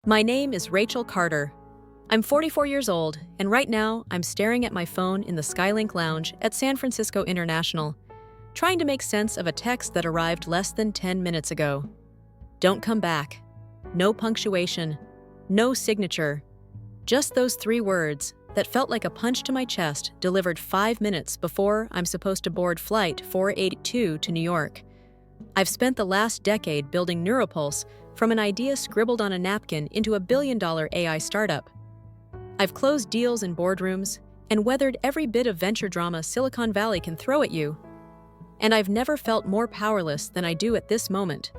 My name is Rachel Carter. I'm 44 years old, and right now I'm staring at my phone in the Skylink Lounge at San Francisco International, trying to make sense of a text that arrived less than 10 minutes ago. Don't come back. No punctuation. No signature. Just those 3 words that felt like a punch to my chest delivered 5 minutes before I'm supposed to board Flight 482 to New York. I've spent the last decade building Neuropulse from an idea scribbled on a napkin into a billion-dollar AI startup. I've closed deals in boardrooms and weathered every bit of venture drama Silicon Valley can throw at you. And I've never felt more powerless than I do at this moment.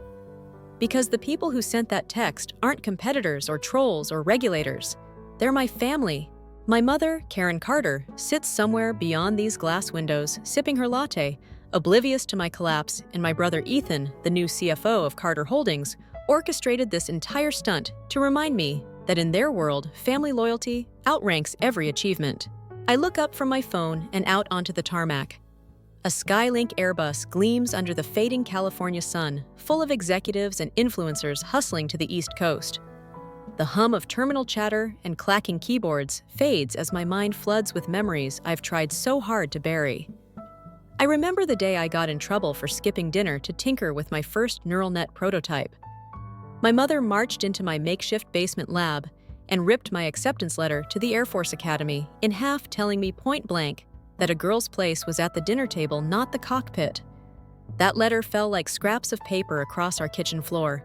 Because the people who sent that text aren't competitors or trolls or regulators. They're my family. My mother, Karen Carter, sits somewhere beyond these glass windows, sipping her latte, oblivious to my collapse, and my brother Ethan, the new CFO of Carter Holdings, orchestrated this entire stunt to remind me that in their world, family loyalty outranks every achievement. I look up from my phone and out onto the tarmac. A Skylink Airbus gleams under the fading California sun, full of executives and influencers hustling to the East Coast. The hum of terminal chatter and clacking keyboards fades as my mind floods with memories I've tried so hard to bury. I remember the day I got in trouble for skipping dinner to tinker with my first neural net prototype. My mother marched into my makeshift basement lab and ripped my acceptance letter to the Air Force Academy in half, telling me point blank that a girl's place was at the dinner table, not the cockpit. That letter fell like scraps of paper across our kitchen floor.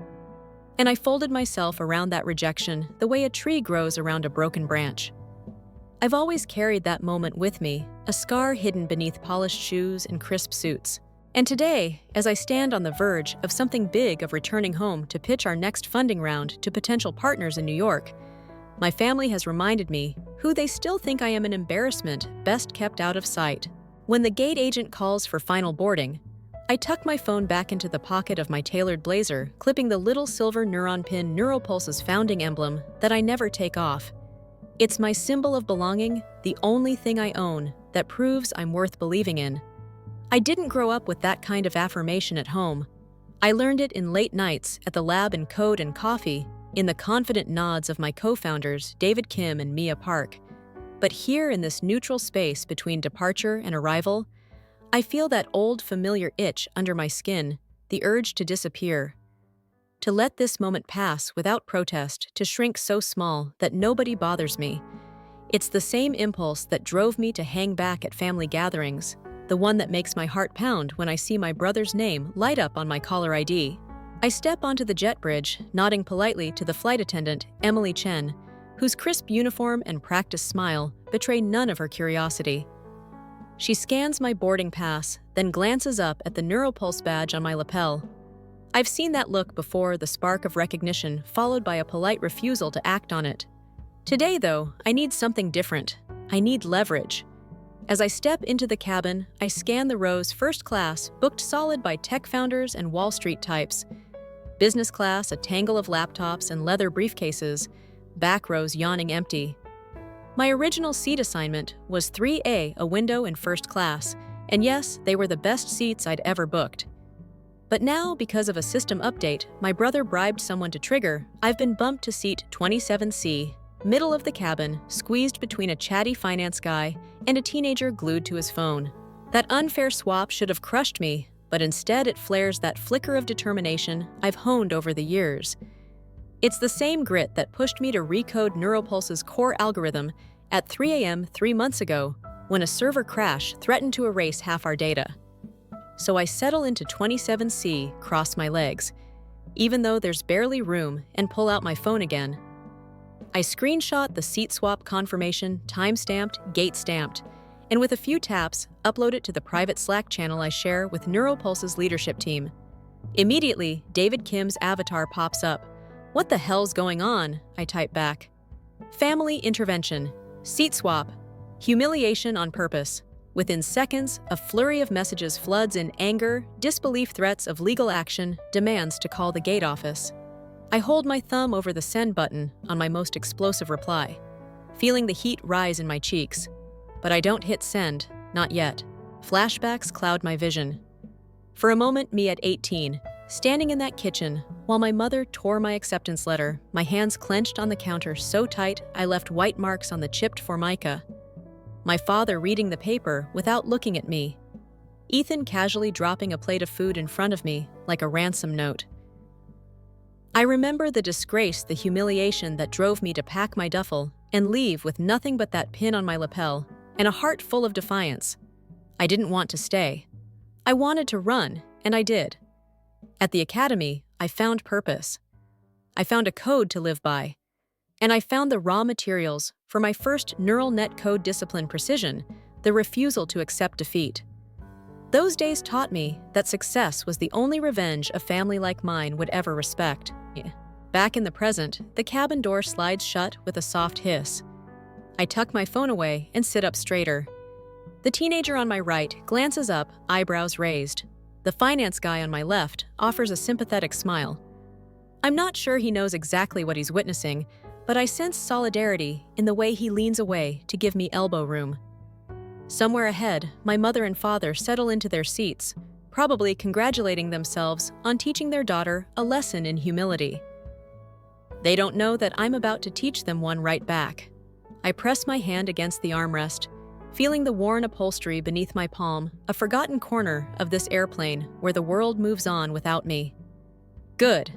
And I folded myself around that rejection the way a tree grows around a broken branch. I've always carried that moment with me, a scar hidden beneath polished shoes and crisp suits. And today, as I stand on the verge of something big, of returning home to pitch our next funding round to potential partners in New York, my family has reminded me who they still think I am, an embarrassment best kept out of sight. When the gate agent calls for final boarding, I tuck my phone back into the pocket of my tailored blazer, clipping the little silver neuron pin Neuropulse's founding emblem that I never take off. It's my symbol of belonging, the only thing I own that proves I'm worth believing in. I didn't grow up with that kind of affirmation at home. I learned it in late nights at the lab in Code and Coffee, in the confident nods of my co-founders, David Kim and Mia Park. But here in this neutral space between departure and arrival, I feel that old familiar itch under my skin, the urge to disappear. To let this moment pass without protest, to shrink so small that nobody bothers me. It's the same impulse that drove me to hang back at family gatherings, the one that makes my heart pound when I see my brother's name light up on my caller ID. I step onto the jet bridge, nodding politely to the flight attendant, Emily Chen, whose crisp uniform and practiced smile betray none of her curiosity. She scans my boarding pass, then glances up at the Neuropulse badge on my lapel. I've seen that look before, the spark of recognition followed by a polite refusal to act on it. Today, though, I need something different. I need leverage. As I step into the cabin, I scan the rows first class, booked solid by tech founders and Wall Street types. Business class, a tangle of laptops and leather briefcases, back rows yawning empty. My original seat assignment was 3A, a window in first class, and yes, they were the best seats I'd ever booked. But now, because of a system update my brother bribed someone to trigger, I've been bumped to seat 27C, middle of the cabin, squeezed between a chatty finance guy and a teenager glued to his phone. That unfair swap should have crushed me, but instead it flares that flicker of determination I've honed over the years. It's the same grit that pushed me to recode Neuropulse's core algorithm at 3 a.m. 3 months ago, when a server crash threatened to erase half our data. So I settle into 27C, cross my legs, even though there's barely room, and pull out my phone again. I screenshot the seat swap confirmation, time-stamped, gate-stamped, and with a few taps, upload it to the private Slack channel I share with Neuropulse's leadership team. Immediately, David Kim's avatar pops up. "What the hell's going on?" I type back. "Family intervention. Seat swap. Humiliation on purpose." Within seconds, a flurry of messages floods in anger, disbelief, threats of legal action, demands to call the gate office. I hold my thumb over the send button on my most explosive reply, feeling the heat rise in my cheeks. But I don't hit send, not yet. Flashbacks cloud my vision. For a moment, me at 18, standing in that kitchen, while my mother tore my acceptance letter, my hands clenched on the counter so tight I left white marks on the chipped formica. My father reading the paper without looking at me. Ethan casually dropping a plate of food in front of me like a ransom note. I remember the disgrace, the humiliation that drove me to pack my duffel and leave with nothing but that pin on my lapel and a heart full of defiance. I didn't want to stay. I wanted to run, and I did. At the academy, I found purpose. I found a code to live by. And I found the raw materials for my first neural net code discipline: precision, the refusal to accept defeat. Those days taught me that success was the only revenge a family like mine would ever respect. Back in the present, the cabin door slides shut with a soft hiss. I tuck my phone away and sit up straighter. The teenager on my right glances up, eyebrows raised. The finance guy on my left offers a sympathetic smile. I'm not sure he knows exactly what he's witnessing, but I sense solidarity in the way he leans away to give me elbow room. Somewhere ahead, my mother and father settle into their seats, probably congratulating themselves on teaching their daughter a lesson in humility. They don't know that I'm about to teach them one right back. I press my hand against the armrest, feeling the worn upholstery beneath my palm, a forgotten corner of this airplane where the world moves on without me. Good.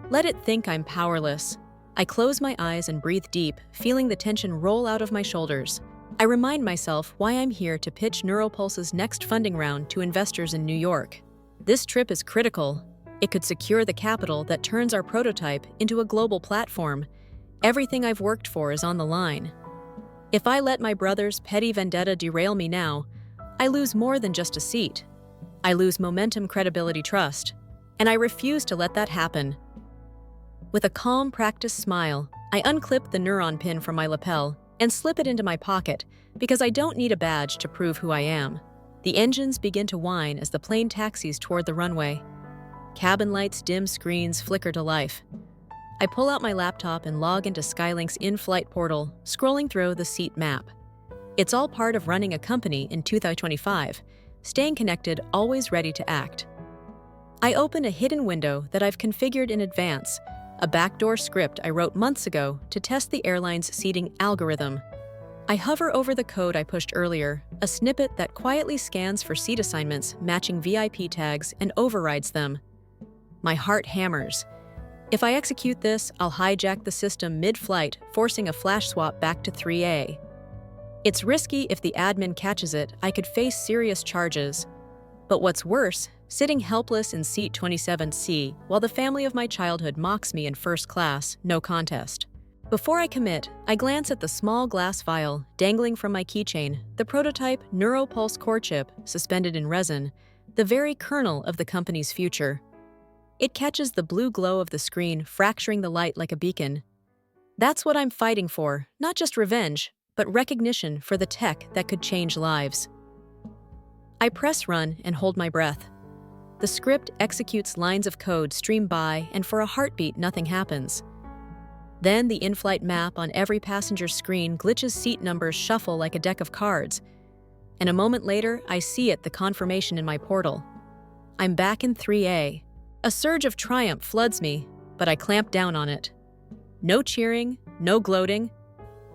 Let it think I'm powerless. I close my eyes and breathe deep, feeling the tension roll out of my shoulders. I remind myself why I'm here to pitch Neuropulse's next funding round to investors in New York. This trip is critical. It could secure the capital that turns our prototype into a global platform. Everything I've worked for is on the line. If I let my brother's petty vendetta derail me now, I lose more than just a seat. I lose momentum, credibility, trust. And I refuse to let that happen. With a calm, practiced smile, I unclip the neuron pin from my lapel and slip it into my pocket because I don't need a badge to prove who I am. The engines begin to whine as the plane taxis toward the runway. Cabin lights, dim screens flicker to life. I pull out my laptop and log into Skylink's in-flight portal, scrolling through the seat map. It's all part of running a company in 2025, staying connected, always ready to act. I open a hidden window that I've configured in advance, a backdoor script I wrote months ago to test the airline's seating algorithm. I hover over the code I pushed earlier, a snippet that quietly scans for seat assignments matching VIP tags and overrides them. My heart hammers. If I execute this, I'll hijack the system mid-flight, forcing a flash swap back to 3A. It's risky. If the admin catches it, I could face serious charges. But what's worse, sitting helpless in seat 27C while the family of my childhood mocks me in first class, no contest. Before I commit, I glance at the small glass vial dangling from my keychain, the prototype NeuroPulse core chip suspended in resin, the very kernel of the company's future. It catches the blue glow of the screen, fracturing the light like a beacon. That's what I'm fighting for, not just revenge, but recognition for the tech that could change lives. I press run and hold my breath. The script executes, lines of code stream by, and for a heartbeat, nothing happens. Then the in-flight map on every passenger's screen glitches, seat numbers shuffle like a deck of cards. And a moment later, I see it, the confirmation in my portal. I'm back in 3A. A surge of triumph floods me, but I clamp down on it. No cheering, no gloating,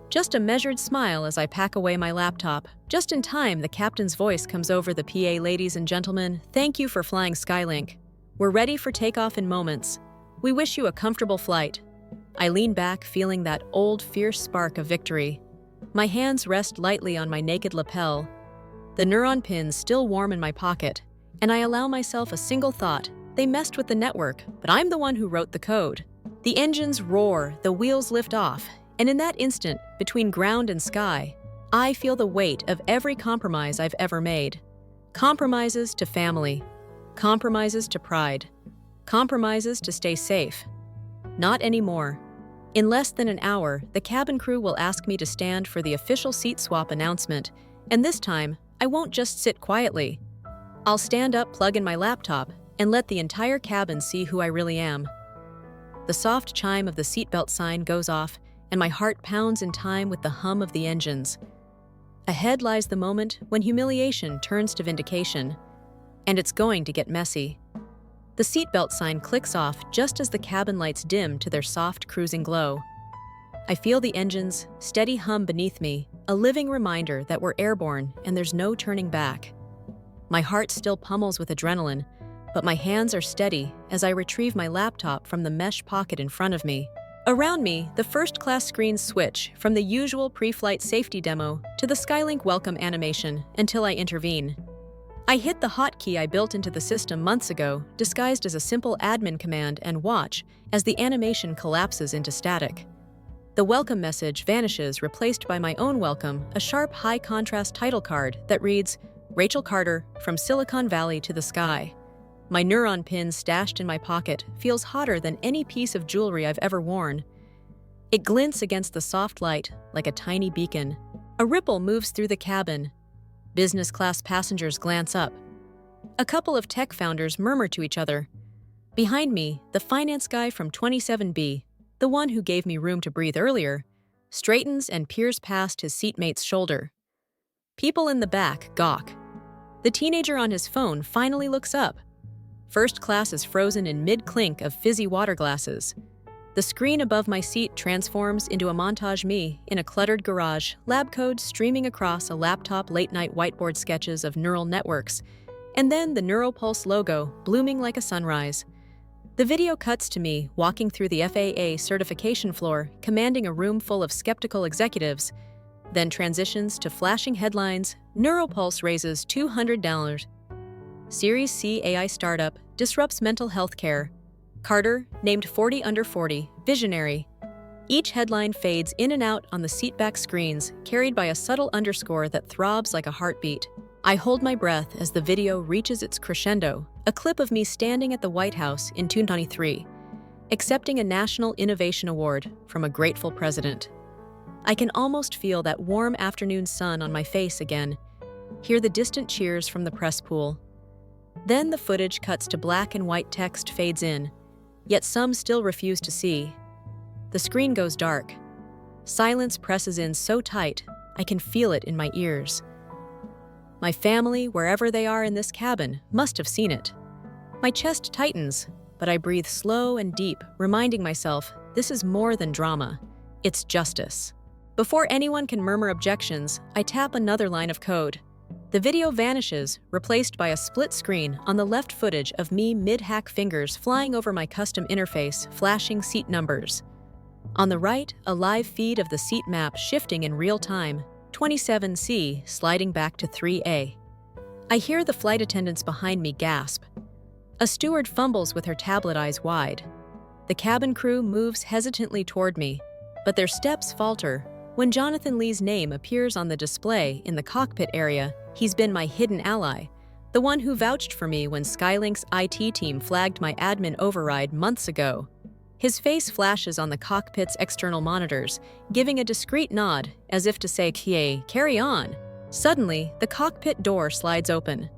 just a measured smile as I pack away my laptop. Just in time, the captain's voice comes over the PA. Ladies and gentlemen, thank you for flying Skylink. We're ready for takeoff in moments. We wish you a comfortable flight. I lean back, feeling that old, fierce spark of victory. My hands rest lightly on my naked lapel, the neuron pins still warm in my pocket, and I allow myself a single thought. They messed with the network, but I'm the one who wrote the code. The engines roar, the wheels lift off, and in that instant, between ground and sky, I feel the weight of every compromise I've ever made. Compromises to family, compromises to pride, compromises to stay safe. Not anymore. In less than an hour, the cabin crew will ask me to stand for the official seat swap announcement, and this time, I won't just sit quietly. I'll stand up, plug in my laptop, and let the entire cabin see who I really am. The soft chime of the seatbelt sign goes off, and my heart pounds in time with the hum of the engines. Ahead lies the moment when humiliation turns to vindication, and it's going to get messy. The seatbelt sign clicks off just as the cabin lights dim to their soft cruising glow. I feel the engine's steady hum beneath me, a living reminder that we're airborne and there's no turning back. My heart still pummels with adrenaline, but my hands are steady as I retrieve my laptop from the mesh pocket in front of me. Around me, the first-class screens switch from the usual pre-flight safety demo to the Skylink welcome animation until I intervene. I hit the hotkey I built into the system months ago, disguised as a simple admin command, and watch as the animation collapses into static. The welcome message vanishes, replaced by my own welcome, a sharp, high-contrast title card that reads, "Rachel Carter, from Silicon Valley to the sky." My neuron pin stashed in my pocket feels hotter than any piece of jewelry I've ever worn. It glints against the soft light like a tiny beacon. A ripple moves through the cabin. Business class passengers glance up. A couple of tech founders murmur to each other. Behind me, the finance guy from 27B, the one who gave me room to breathe earlier, straightens and peers past his seatmate's shoulder. People in the back gawk. The teenager on his phone finally looks up. First class is frozen in mid-clink of fizzy water glasses. The screen above my seat transforms into a montage me in a cluttered garage, lab code streaming across a laptop, late-night whiteboard sketches of neural networks, and then the NeuroPulse logo blooming like a sunrise. The video cuts to me walking through the FAA certification floor, commanding a room full of skeptical executives, then transitions to flashing headlines. NeuroPulse raises $200. Series C AI startup disrupts mental health care. Carter, named 40 under 40, visionary. Each headline fades in and out on the seatback screens, carried by a subtle underscore that throbs like a heartbeat. I hold my breath as the video reaches its crescendo, a clip of me standing at the White House in 2023, accepting a National Innovation Award from a grateful president. I can almost feel that warm afternoon sun on my face again, hear the distant cheers from the press pool. Then the footage cuts to black and white text fades in, yet some still refuse to see. The screen goes dark. Silence presses in so tight, I can feel it in my ears. My family, wherever they are in this cabin, must have seen it. My chest tightens, but I breathe slow and deep, reminding myself this is more than drama. It's justice. Before anyone can murmur objections, I tap another line of code. The video vanishes, replaced by a split screen on the left footage of me mid-hack fingers flying over my custom interface, flashing seat numbers. On the right, a live feed of the seat map shifting in real time, 27C sliding back to 3A. I hear the flight attendants behind me gasp. A steward fumbles with her tablet, eyes wide. The cabin crew moves hesitantly toward me, but their steps falter. When Jonathan Lee's name appears on the display in the cockpit area, he's been my hidden ally, the one who vouched for me when Skylink's IT team flagged my admin override months ago. His face flashes on the cockpit's external monitors, giving a discreet nod, as if to say, carry on. Suddenly, the cockpit door slides open.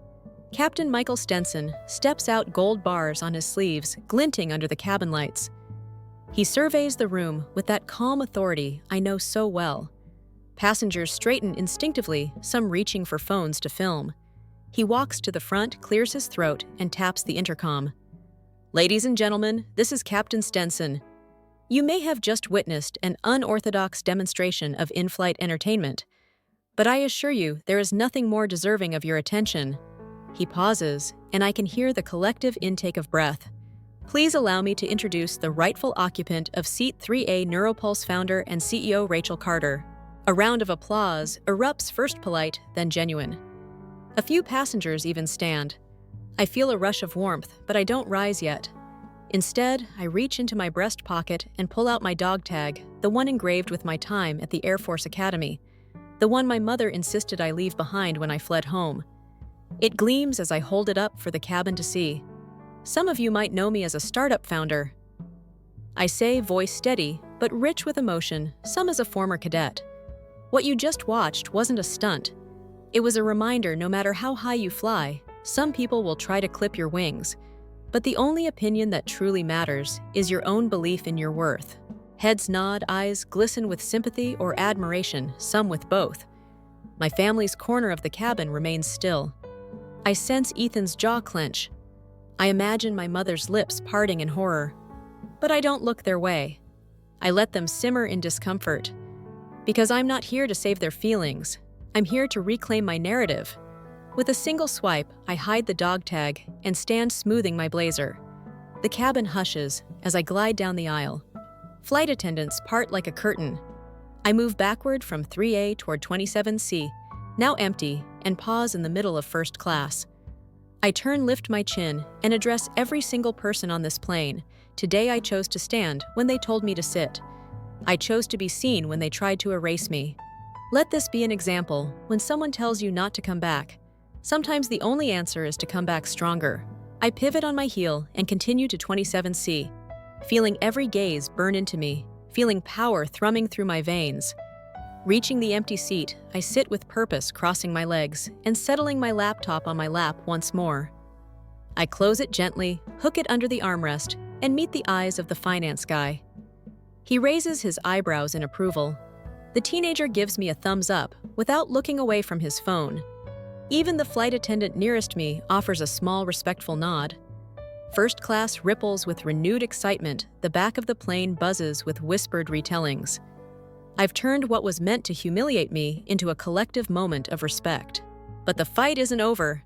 Captain Michael Stenson steps out, gold bars on his sleeves, glinting under the cabin lights. He surveys the room with that calm authority I know so well. Passengers straighten instinctively, some reaching for phones to film. He walks to the front, clears his throat, and taps the intercom. "Ladies and gentlemen, this is Captain Stenson. You may have just witnessed an unorthodox demonstration of in-flight entertainment, but I assure you there is nothing more deserving of your attention." He pauses, and I can hear the collective intake of breath. Please allow me to introduce the rightful occupant of Seat 3A, NeuroPulse founder and CEO Rachel Carter. A round of applause erupts, first polite, then genuine. A few passengers even stand. I feel a rush of warmth, but I don't rise yet. Instead, I reach into my breast pocket and pull out my dog tag, the one engraved with my time at the Air Force Academy, the one my mother insisted I leave behind when I fled home. It gleams as I hold it up for the cabin to see. "Some of you might know me as a startup founder," I say, voice steady, but rich with emotion, some as a former cadet. What you just watched wasn't a stunt. It was a reminder no matter how high you fly, some people will try to clip your wings. But the only opinion that truly matters is your own belief in your worth. Heads nod, eyes glisten with sympathy or admiration, some with both. My family's corner of the cabin remains still. I sense Ethan's jaw clench. I imagine my mother's lips parting in horror. But I don't look their way. I let them simmer in discomfort. Because I'm not here to save their feelings. I'm here to reclaim my narrative. With a single swipe, I hide the dog tag and stand smoothing my blazer. The cabin hushes as I glide down the aisle. Flight attendants part like a curtain. I move backward from 3A toward 27C, now empty, and pause in the middle of first class. I lift my chin, and address every single person on this plane. Today I chose to stand when they told me to sit. I chose to be seen when they tried to erase me. Let this be an example when someone tells you not to come back. Sometimes the only answer is to come back stronger. I pivot on my heel and continue to 27C, feeling every gaze burn into me, feeling power thrumming through my veins. Reaching the empty seat, I sit with purpose, crossing my legs and settling my laptop on my lap once more. I close it gently, hook it under the armrest, and meet the eyes of the finance guy. He raises his eyebrows in approval. The teenager gives me a thumbs up without looking away from his phone. Even the flight attendant nearest me offers a small, respectful nod. First class ripples with renewed excitement, the back of the plane buzzes with whispered retellings. I've turned what was meant to humiliate me into a collective moment of respect. But the fight isn't over.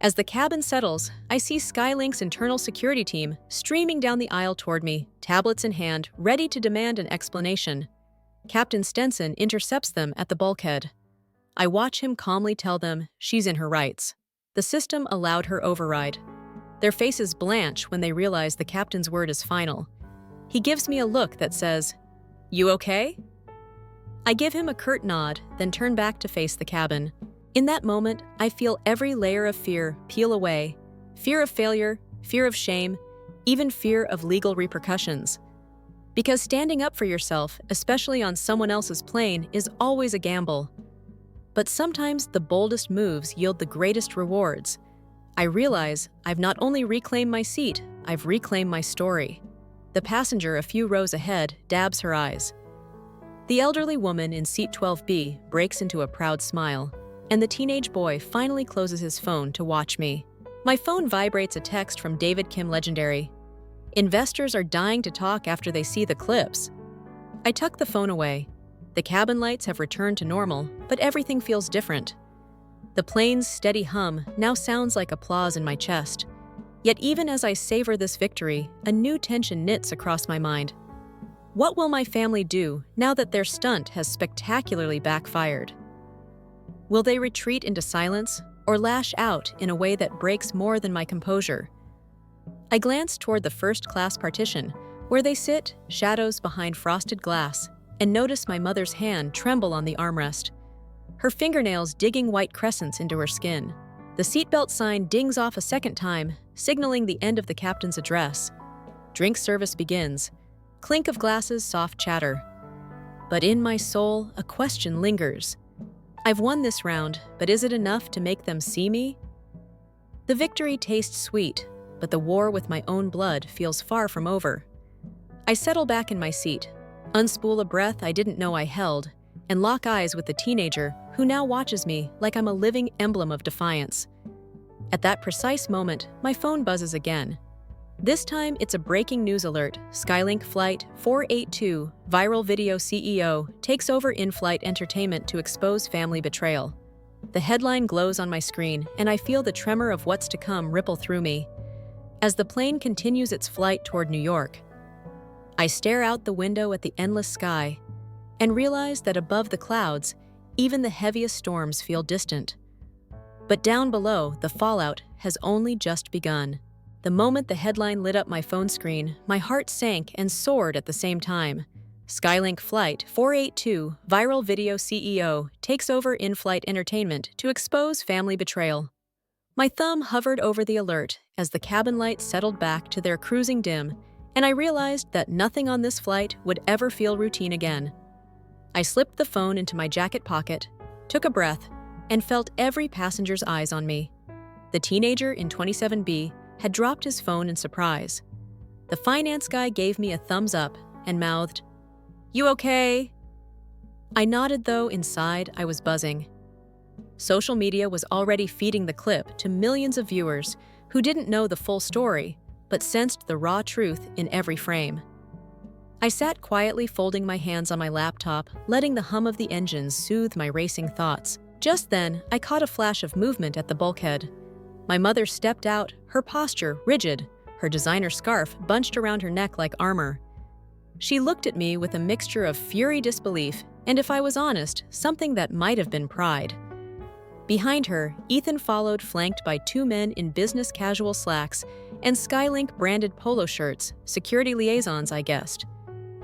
As the cabin settles, I see Skylink's internal security team streaming down the aisle toward me, tablets in hand, ready to demand an explanation. Captain Stenson intercepts them at the bulkhead. I watch him calmly tell them she's in her rights. The system allowed her override. Their faces blanch when they realize the captain's word is final. He gives me a look that says, "You okay?" I give him a curt nod, then turn back to face the cabin. In that moment, I feel every layer of fear peel away. Fear of failure, fear of shame, even fear of legal repercussions. Because standing up for yourself, especially on someone else's plane, is always a gamble. But sometimes the boldest moves yield the greatest rewards. I realize I've not only reclaimed my seat, I've reclaimed my story. The passenger a few rows ahead dabs her eyes. The elderly woman in seat 12B breaks into a proud smile, and the teenage boy finally closes his phone to watch me. My phone vibrates a text from David Kim Legendary. Investors are dying to talk after they see the clips. I tuck the phone away. The cabin lights have returned to normal, but everything feels different. The plane's steady hum now sounds like applause in my chest. Yet even as I savor this victory, a new tension knits across my mind. What will my family do now that their stunt has spectacularly backfired? Will they retreat into silence or lash out in a way that breaks more than my composure? I glance toward the first-class partition, where they sit, shadows behind frosted glass, and notice my mother's hand tremble on the armrest, her fingernails digging white crescents into her skin. The seatbelt sign dings off a second time, signaling the end of the captain's address. Drink service begins. Clink of glasses, soft chatter. But in my soul, a question lingers. I've won this round, but is it enough to make them see me? The victory tastes sweet, but the war with my own blood feels far from over. I settle back in my seat, unspool a breath I didn't know I held, and lock eyes with the teenager who now watches me like I'm a living emblem of defiance. At that precise moment, my phone buzzes again. This time, it's a breaking news alert. Skylink Flight 482, viral video CEO, takes over in-flight entertainment to expose family betrayal. The headline glows on my screen, and I feel the tremor of what's to come ripple through me. As the plane continues its flight toward New York, I stare out the window at the endless sky and realize that above the clouds, even the heaviest storms feel distant. But down below, the fallout has only just begun. The moment the headline lit up my phone screen, my heart sank and soared at the same time. Skylink Flight 482, viral video CEO, takes over in-flight entertainment to expose family betrayal. My thumb hovered over the alert as the cabin lights settled back to their cruising dim, and I realized that nothing on this flight would ever feel routine again. I slipped the phone into my jacket pocket, took a breath, and felt every passenger's eyes on me. The teenager in 27B had dropped his phone in surprise. The finance guy gave me a thumbs up and mouthed, "You okay?" I nodded, though inside I was buzzing. Social media was already feeding the clip to millions of viewers, who didn't know the full story, but sensed the raw truth in every frame. I sat quietly folding my hands on my laptop, letting the hum of the engines soothe my racing thoughts. Just then, I caught a flash of movement at the bulkhead. My mother stepped out, her posture rigid, her designer scarf bunched around her neck like armor. She looked at me with a mixture of fury disbelief, and if I was honest, something that might have been pride. Behind her, Ethan followed, flanked by two men in business casual slacks and Skylink-branded polo shirts, security liaisons, I guessed.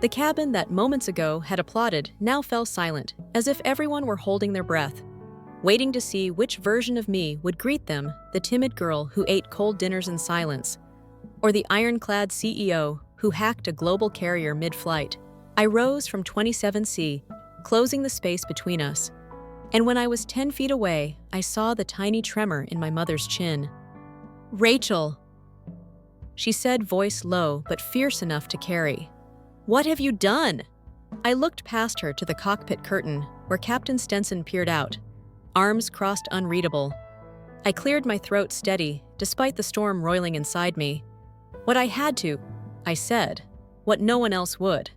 The cabin that moments ago had applauded now fell silent, as if everyone were holding their breath, waiting to see which version of me would greet them, the timid girl who ate cold dinners in silence, or the ironclad CEO who hacked a global carrier mid-flight. I rose from 27C, closing the space between us. And when I was 10 feet away, I saw the tiny tremor in my mother's chin. "Rachel," she said, voice low but fierce enough to carry. "What have you done?" I looked past her to the cockpit curtain, where Captain Stenson peered out, arms crossed unreadable. I cleared my throat steady, despite the storm roiling inside me. "What I had to," I said, "what no one else would."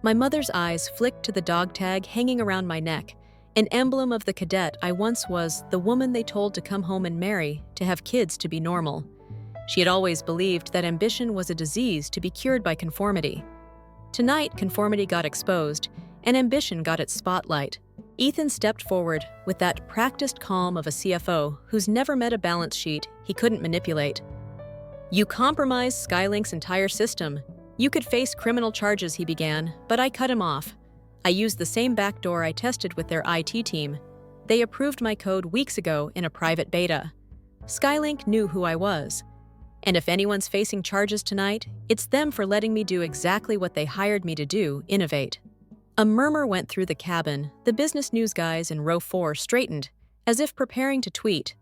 My mother's eyes flicked to the dog tag hanging around my neck, an emblem of the cadet I once was, the woman they told to come home and marry, to have kids, to be normal. She had always believed that ambition was a disease to be cured by conformity. Tonight, conformity got exposed, and ambition got its spotlight. Ethan stepped forward with that practiced calm of a CFO who's never met a balance sheet he couldn't manipulate. "You compromised Skylink's entire system. You could face criminal charges," he began, but I cut him off. "I used the same backdoor I tested with their IT team. They approved my code weeks ago in a private beta. Skylink knew who I was. And if anyone's facing charges tonight, it's them for letting me do exactly what they hired me to do, innovate." A murmur went through the cabin. The business news guys in row 4 straightened, as if preparing to tweet.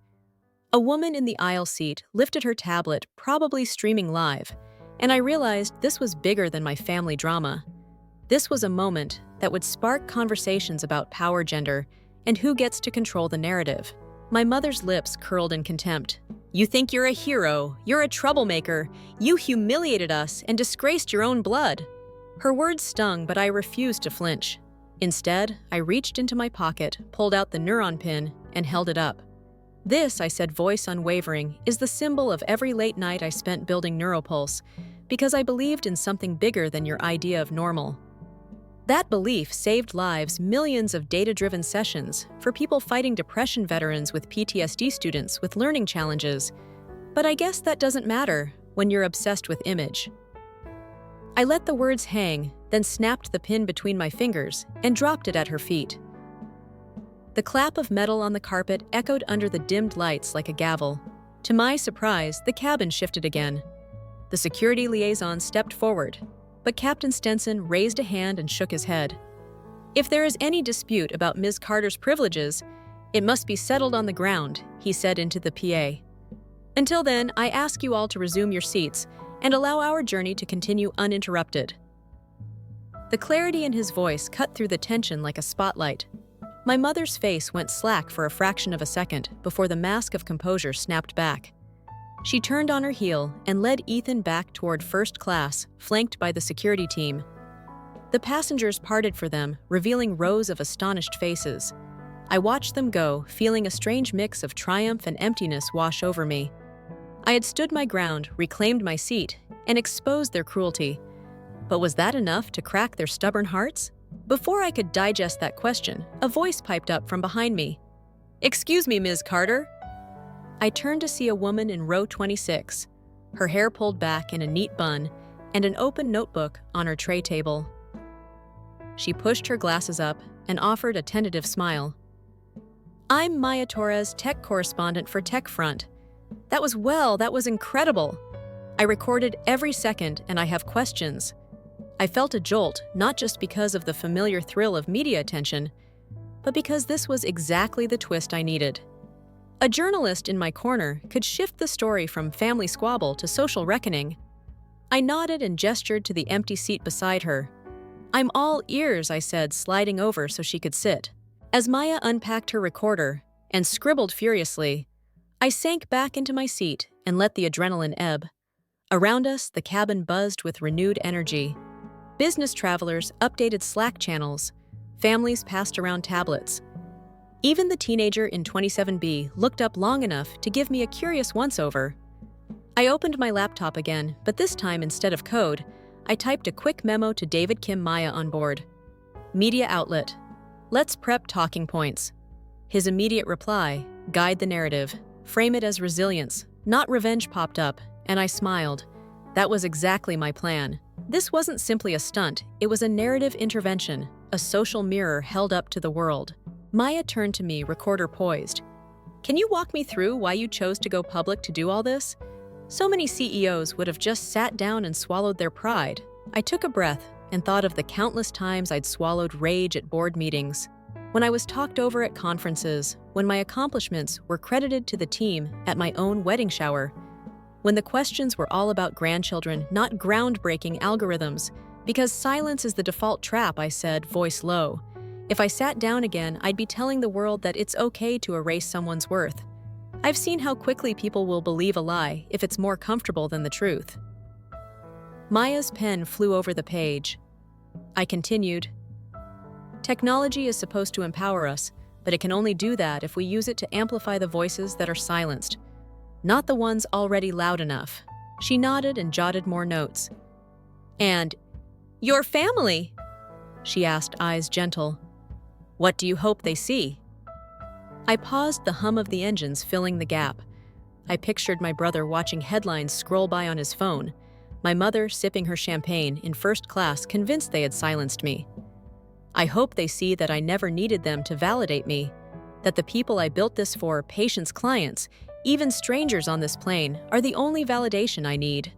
A woman in the aisle seat lifted her tablet, probably streaming live, and I realized this was bigger than my family drama. This was a moment that would spark conversations about power gender and who gets to control the narrative. My mother's lips curled in contempt. "You think you're a hero, you're a troublemaker, you humiliated us and disgraced your own blood." Her words stung, but I refused to flinch. Instead, I reached into my pocket, pulled out the neuron pin, and held it up. "This," I said, voice unwavering, "is the symbol of every late night I spent building Neuropulse, because I believed in something bigger than your idea of normal." That belief saved lives, millions of data-driven sessions, for people fighting depression, veterans with PTSD, students with learning challenges. But I guess that doesn't matter when you're obsessed with image. I let the words hang, then snapped the pin between my fingers and dropped it at her feet. The clap of metal on the carpet echoed under the dimmed lights like a gavel. To my surprise, the cabin shifted again. The security liaison stepped forward, but Captain Stenson raised a hand and shook his head. "If there is any dispute about Ms. Carter's privileges, it must be settled on the ground," he said into the PA. "Until then, I ask you all to resume your seats and allow our journey to continue uninterrupted." The clarity in his voice cut through the tension like a spotlight. My mother's face went slack for a fraction of a second before the mask of composure snapped back. She turned on her heel and led Ethan back toward first class, flanked by the security team. The passengers parted for them, revealing rows of astonished faces. I watched them go, feeling a strange mix of triumph and emptiness wash over me. I had stood my ground, reclaimed my seat, and exposed their cruelty. But was that enough to crack their stubborn hearts? Before I could digest that question, a voice piped up from behind me. "Excuse me, Ms. Carter." I turned to see a woman in row 26, her hair pulled back in a neat bun, and an open notebook on her tray table. She pushed her glasses up and offered a tentative smile. "I'm Maya Torres, tech correspondent for TechFront. That was incredible. I recorded every second and I have questions." I felt a jolt, not just because of the familiar thrill of media attention, but because this was exactly the twist I needed. A journalist in my corner could shift the story from family squabble to social reckoning. I nodded and gestured to the empty seat beside her. "I'm all ears," I said, sliding over so she could sit. As Maya unpacked her recorder and scribbled furiously, I sank back into my seat and let the adrenaline ebb. Around us, the cabin buzzed with renewed energy. Business travelers updated Slack channels. Families passed around tablets. Even the teenager in 27B looked up long enough to give me a curious once-over. I opened my laptop again, but this time instead of code, I typed a quick memo to David Kim Maya on board. Media outlet. Let's prep talking points. His immediate reply, guide the narrative, frame it as resilience, not revenge, popped up, and I smiled. That was exactly my plan. This wasn't simply a stunt, it was a narrative intervention, a social mirror held up to the world. Maya turned to me, recorder poised. Can you walk me through why you chose to go public to do all this? So many CEOs would have just sat down and swallowed their pride. I took a breath and thought of the countless times I'd swallowed rage at board meetings, when I was talked over at conferences, when my accomplishments were credited to the team at my own wedding shower, when the questions were all about grandchildren, not groundbreaking algorithms. Because silence is the default trap, I said, voice low. If I sat down again, I'd be telling the world that it's okay to erase someone's worth. I've seen how quickly people will believe a lie if it's more comfortable than the truth. Maya's pen flew over the page. I continued. Technology is supposed to empower us, but it can only do that if we use it to amplify the voices that are silenced, not the ones already loud enough. She nodded and jotted more notes. And, your family? She asked, eyes gentle. What do you hope they see? I paused, the hum of the engines filling the gap. I pictured my brother watching headlines scroll by on his phone, my mother sipping her champagne in first class, convinced they had silenced me. I hope they see that I never needed them to validate me, that the people I built this for, patients, clients, even strangers on this plane, are the only validation I need.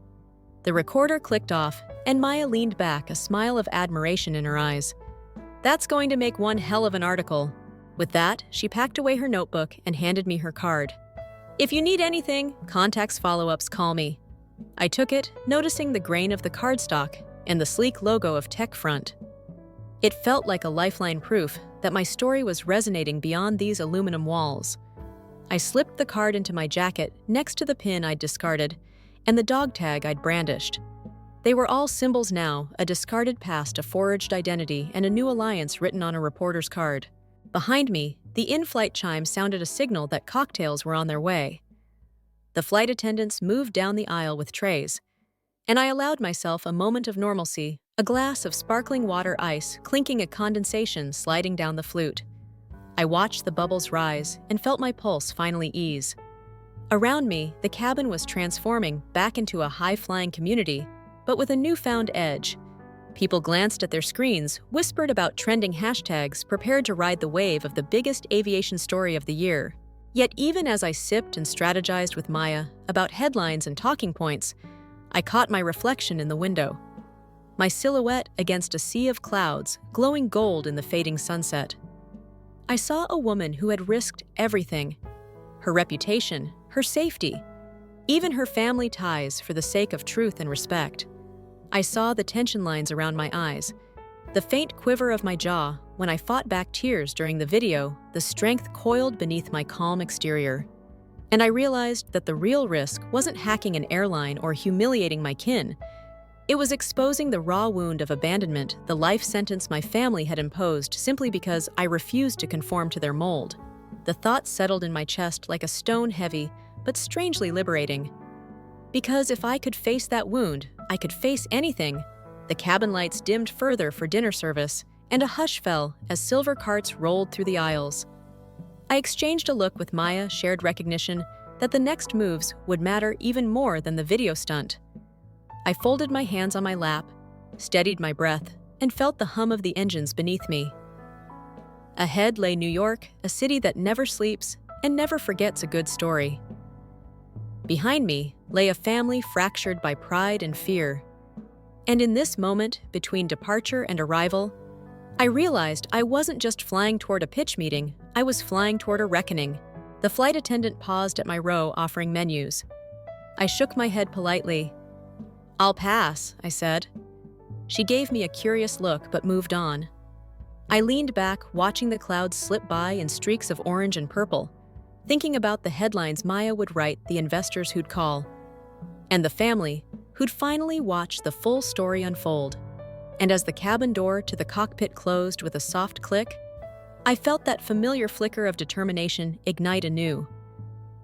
The recorder clicked off, and Maya leaned back, a smile of admiration in her eyes. That's going to make one hell of an article. With that, she packed away her notebook and handed me her card. If you need anything, contacts, follow-ups, call me. I took it, noticing the grain of the cardstock and the sleek logo of TechFront. It felt like a lifeline, proof that my story was resonating beyond these aluminum walls. I slipped the card into my jacket next to the pin I'd discarded and the dog tag I'd brandished. They were all symbols now, a discarded past, a forged identity, and a new alliance written on a reporter's card. Behind me, the in-flight chime sounded a signal that cocktails were on their way. The flight attendants moved down the aisle with trays, and I allowed myself a moment of normalcy, a glass of sparkling water ice clinking, a condensation sliding down the flute. I watched the bubbles rise and felt my pulse finally ease. Around me, the cabin was transforming back into a high-flying community, but with a newfound edge. People glanced at their screens, whispered about trending hashtags, prepared to ride the wave of the biggest aviation story of the year. Yet even as I sipped and strategized with Maya about headlines and talking points, I caught my reflection in the window. My silhouette against a sea of clouds, glowing gold in the fading sunset. I saw a woman who had risked everything. Her reputation, her safety, even her family ties for the sake of truth and respect. I saw the tension lines around my eyes, the faint quiver of my jaw when I fought back tears during the video, the strength coiled beneath my calm exterior. And I realized that the real risk wasn't hacking an airline or humiliating my kin. It was exposing the raw wound of abandonment, the life sentence my family had imposed simply because I refused to conform to their mold. The thought settled in my chest like a stone, heavy, but strangely liberating. Because if I could face that wound, I could face anything. The cabin lights dimmed further for dinner service, and a hush fell as silver carts rolled through the aisles. I exchanged a look with Maya, shared recognition that the next moves would matter even more than the video stunt. I folded my hands on my lap, steadied my breath, and felt the hum of the engines beneath me. Ahead lay New York, a city that never sleeps and never forgets a good story. Behind me lay a family fractured by pride and fear. And in this moment, between departure and arrival, I realized I wasn't just flying toward a pitch meeting, I was flying toward a reckoning. The flight attendant paused at my row, offering menus. I shook my head politely. "I'll pass," I said. She gave me a curious look but moved on. I leaned back, watching the clouds slip by in streaks of orange and purple. thinking about the headlines Maya would write, the investors who'd call, and the family who'd finally watch the full story unfold. And as the cabin door to the cockpit closed with a soft click, I felt that familiar flicker of determination ignite anew.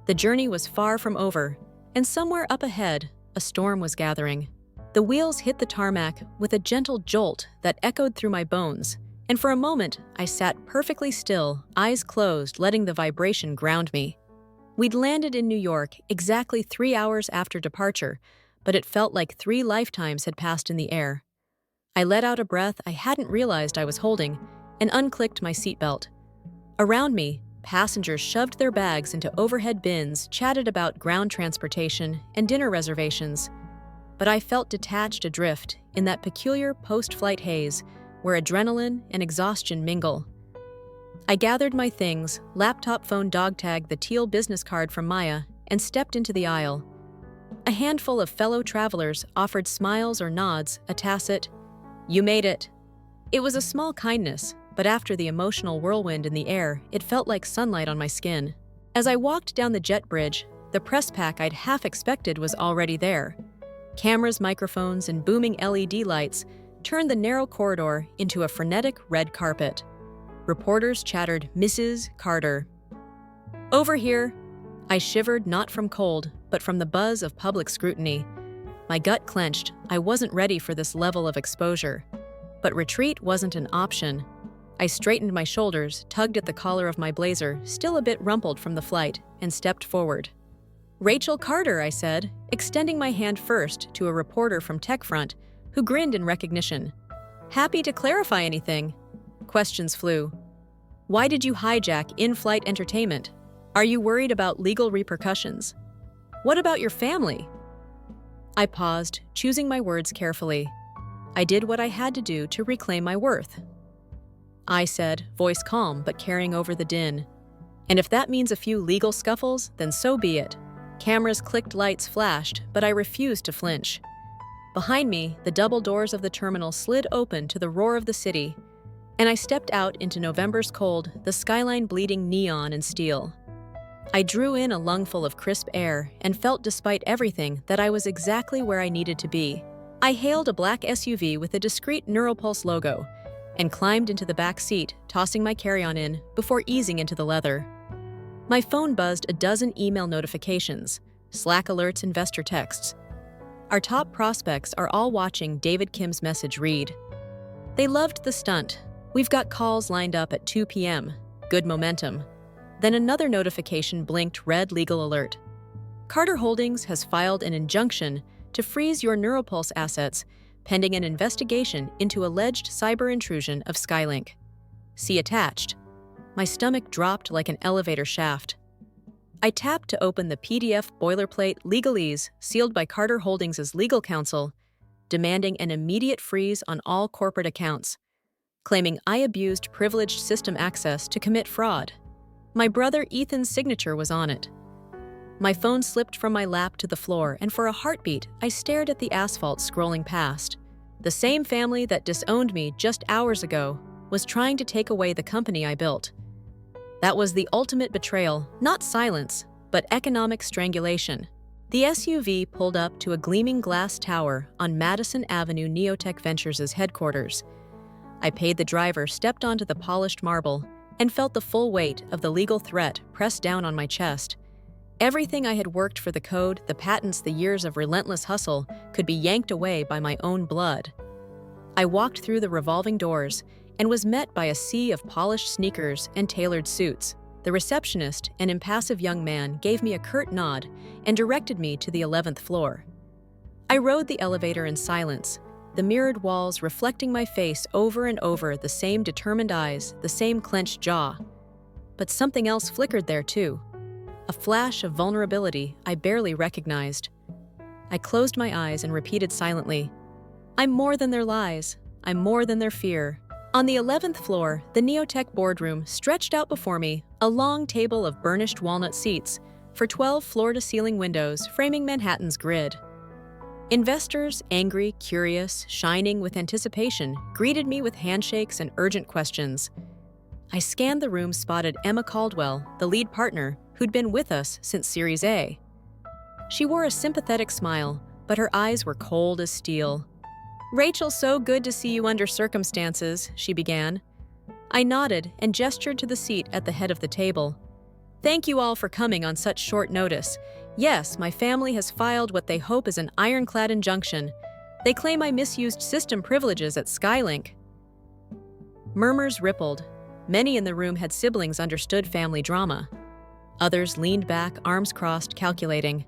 The journey was far from over, and somewhere up ahead, a storm was gathering. The wheels hit the tarmac with a gentle jolt that echoed through my bones, and for a moment, I sat perfectly still, eyes closed, letting the vibration ground me. We'd landed in New York exactly 3 hours after departure, but it felt like 3 lifetimes had passed in the air. I let out a breath I hadn't realized I was holding and unclicked my seatbelt. Around me, passengers shoved their bags into overhead bins, chatted about ground transportation and dinner reservations. But I felt detached adrift in that peculiar post-flight haze where adrenaline and exhaustion mingle. I gathered my things, laptop, phone, dog tag, the teal business card from Maya, and stepped into the aisle. A handful of fellow travelers offered smiles or nods, a tacit, "You made it." It was a small kindness, but after the emotional whirlwind in the air, it felt like sunlight on my skin. As I walked down the jet bridge, the press pack I'd half expected was already there. Cameras, microphones, and booming LED lights turned the narrow corridor into a frenetic red carpet. Reporters chattered, "Mrs. Carter." "Over here." I shivered, not from cold, but from the buzz of public scrutiny. My gut clenched. I wasn't ready for this level of exposure. But retreat wasn't an option. I straightened my shoulders, tugged at the collar of my blazer, still a bit rumpled from the flight, and stepped forward. "Rachel Carter," I said, extending my hand first to a reporter from TechFront, who grinned in recognition. "Happy to clarify anything." Questions flew. "Why did you hijack in-flight entertainment? Are you worried about legal repercussions? What about your family?" I paused, choosing my words carefully. I did what I had to do to reclaim my worth. I said, voice calm but carrying over the din. "And if that means a few legal scuffles, then so be it." Cameras clicked, lights flashed, but I refused to flinch. Behind me, the double doors of the terminal slid open to the roar of the city, and I stepped out into November's cold, the skyline bleeding neon and steel. I drew in a lungful of crisp air and felt, despite everything, that I was exactly where I needed to be. I hailed a black SUV with a discreet Neuropulse logo and climbed into the back seat, tossing my carry-on in before easing into the leather. My phone buzzed a dozen email notifications, Slack alerts, investor texts. Our top prospects are all watching David Kim's message read. They loved the stunt. "We've got calls lined up at 2 p.m. Good momentum." Then another notification blinked, red legal alert. "Carter Holdings has filed an injunction to freeze your Neuropulse assets pending an investigation into alleged cyber intrusion of Skylink. See attached." My stomach dropped like an elevator shaft. I tapped to open the PDF boilerplate legalese sealed by Carter Holdings' legal counsel, demanding an immediate freeze on all corporate accounts, claiming I abused privileged system access to commit fraud. My brother Ethan's signature was on it. My phone slipped from my lap to the floor, and for a heartbeat, I stared at the asphalt scrolling past. The same family that disowned me just hours ago was trying to take away the company I built. That was the ultimate betrayal, not silence, but economic strangulation. The SUV pulled up to a gleaming glass tower on Madison Avenue, Neotech Ventures' headquarters. I paid the driver, stepped onto the polished marble, and felt the full weight of the legal threat pressed down on my chest. Everything I had worked for, the code, the patents, the years of relentless hustle, could be yanked away by my own blood. I walked through the revolving doors and was met by a sea of polished sneakers and tailored suits. The receptionist, an impassive young man, gave me a curt nod and directed me to the 11th floor. I rode the elevator in silence, the mirrored walls reflecting my face over and over, the same determined eyes, the same clenched jaw. But something else flickered there too, a flash of vulnerability I barely recognized. I closed my eyes and repeated silently, "I'm more than their lies. I'm more than their fear." On the 11th floor, the Neotech boardroom stretched out before me, a long table of burnished walnut seats for 12 floor-to-ceiling windows framing Manhattan's grid. Investors, angry, curious, shining with anticipation, greeted me with handshakes and urgent questions. I scanned the room, spotted Emma Caldwell, the lead partner, who'd been with us since Series A. She wore a sympathetic smile, but her eyes were cold as steel. "Rachel, so good to see you under circumstances," she began. I nodded and gestured to the seat at the head of the table. "Thank you all for coming on such short notice. Yes, my family has filed what they hope is an ironclad injunction. They claim I misused system privileges at Skylink." Murmurs rippled. Many in the room had siblings understood family drama. Others leaned back, arms crossed, calculating.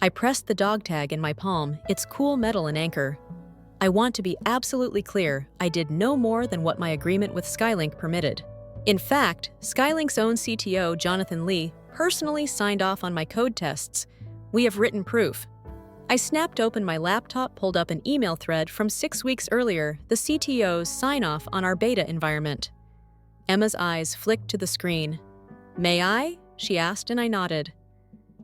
I pressed the dog tag in my palm, its cool metal and anchor. I want to be absolutely clear, I did no more than what my agreement with Skylink permitted. In fact, Skylink's own CTO, Jonathan Lee, personally signed off on my code tests. We have written proof. I snapped open my laptop, pulled up an email thread from 6 weeks earlier, the CTO's sign-off on our beta environment. Emma's eyes flicked to the screen. "May I?" she asked, and I nodded.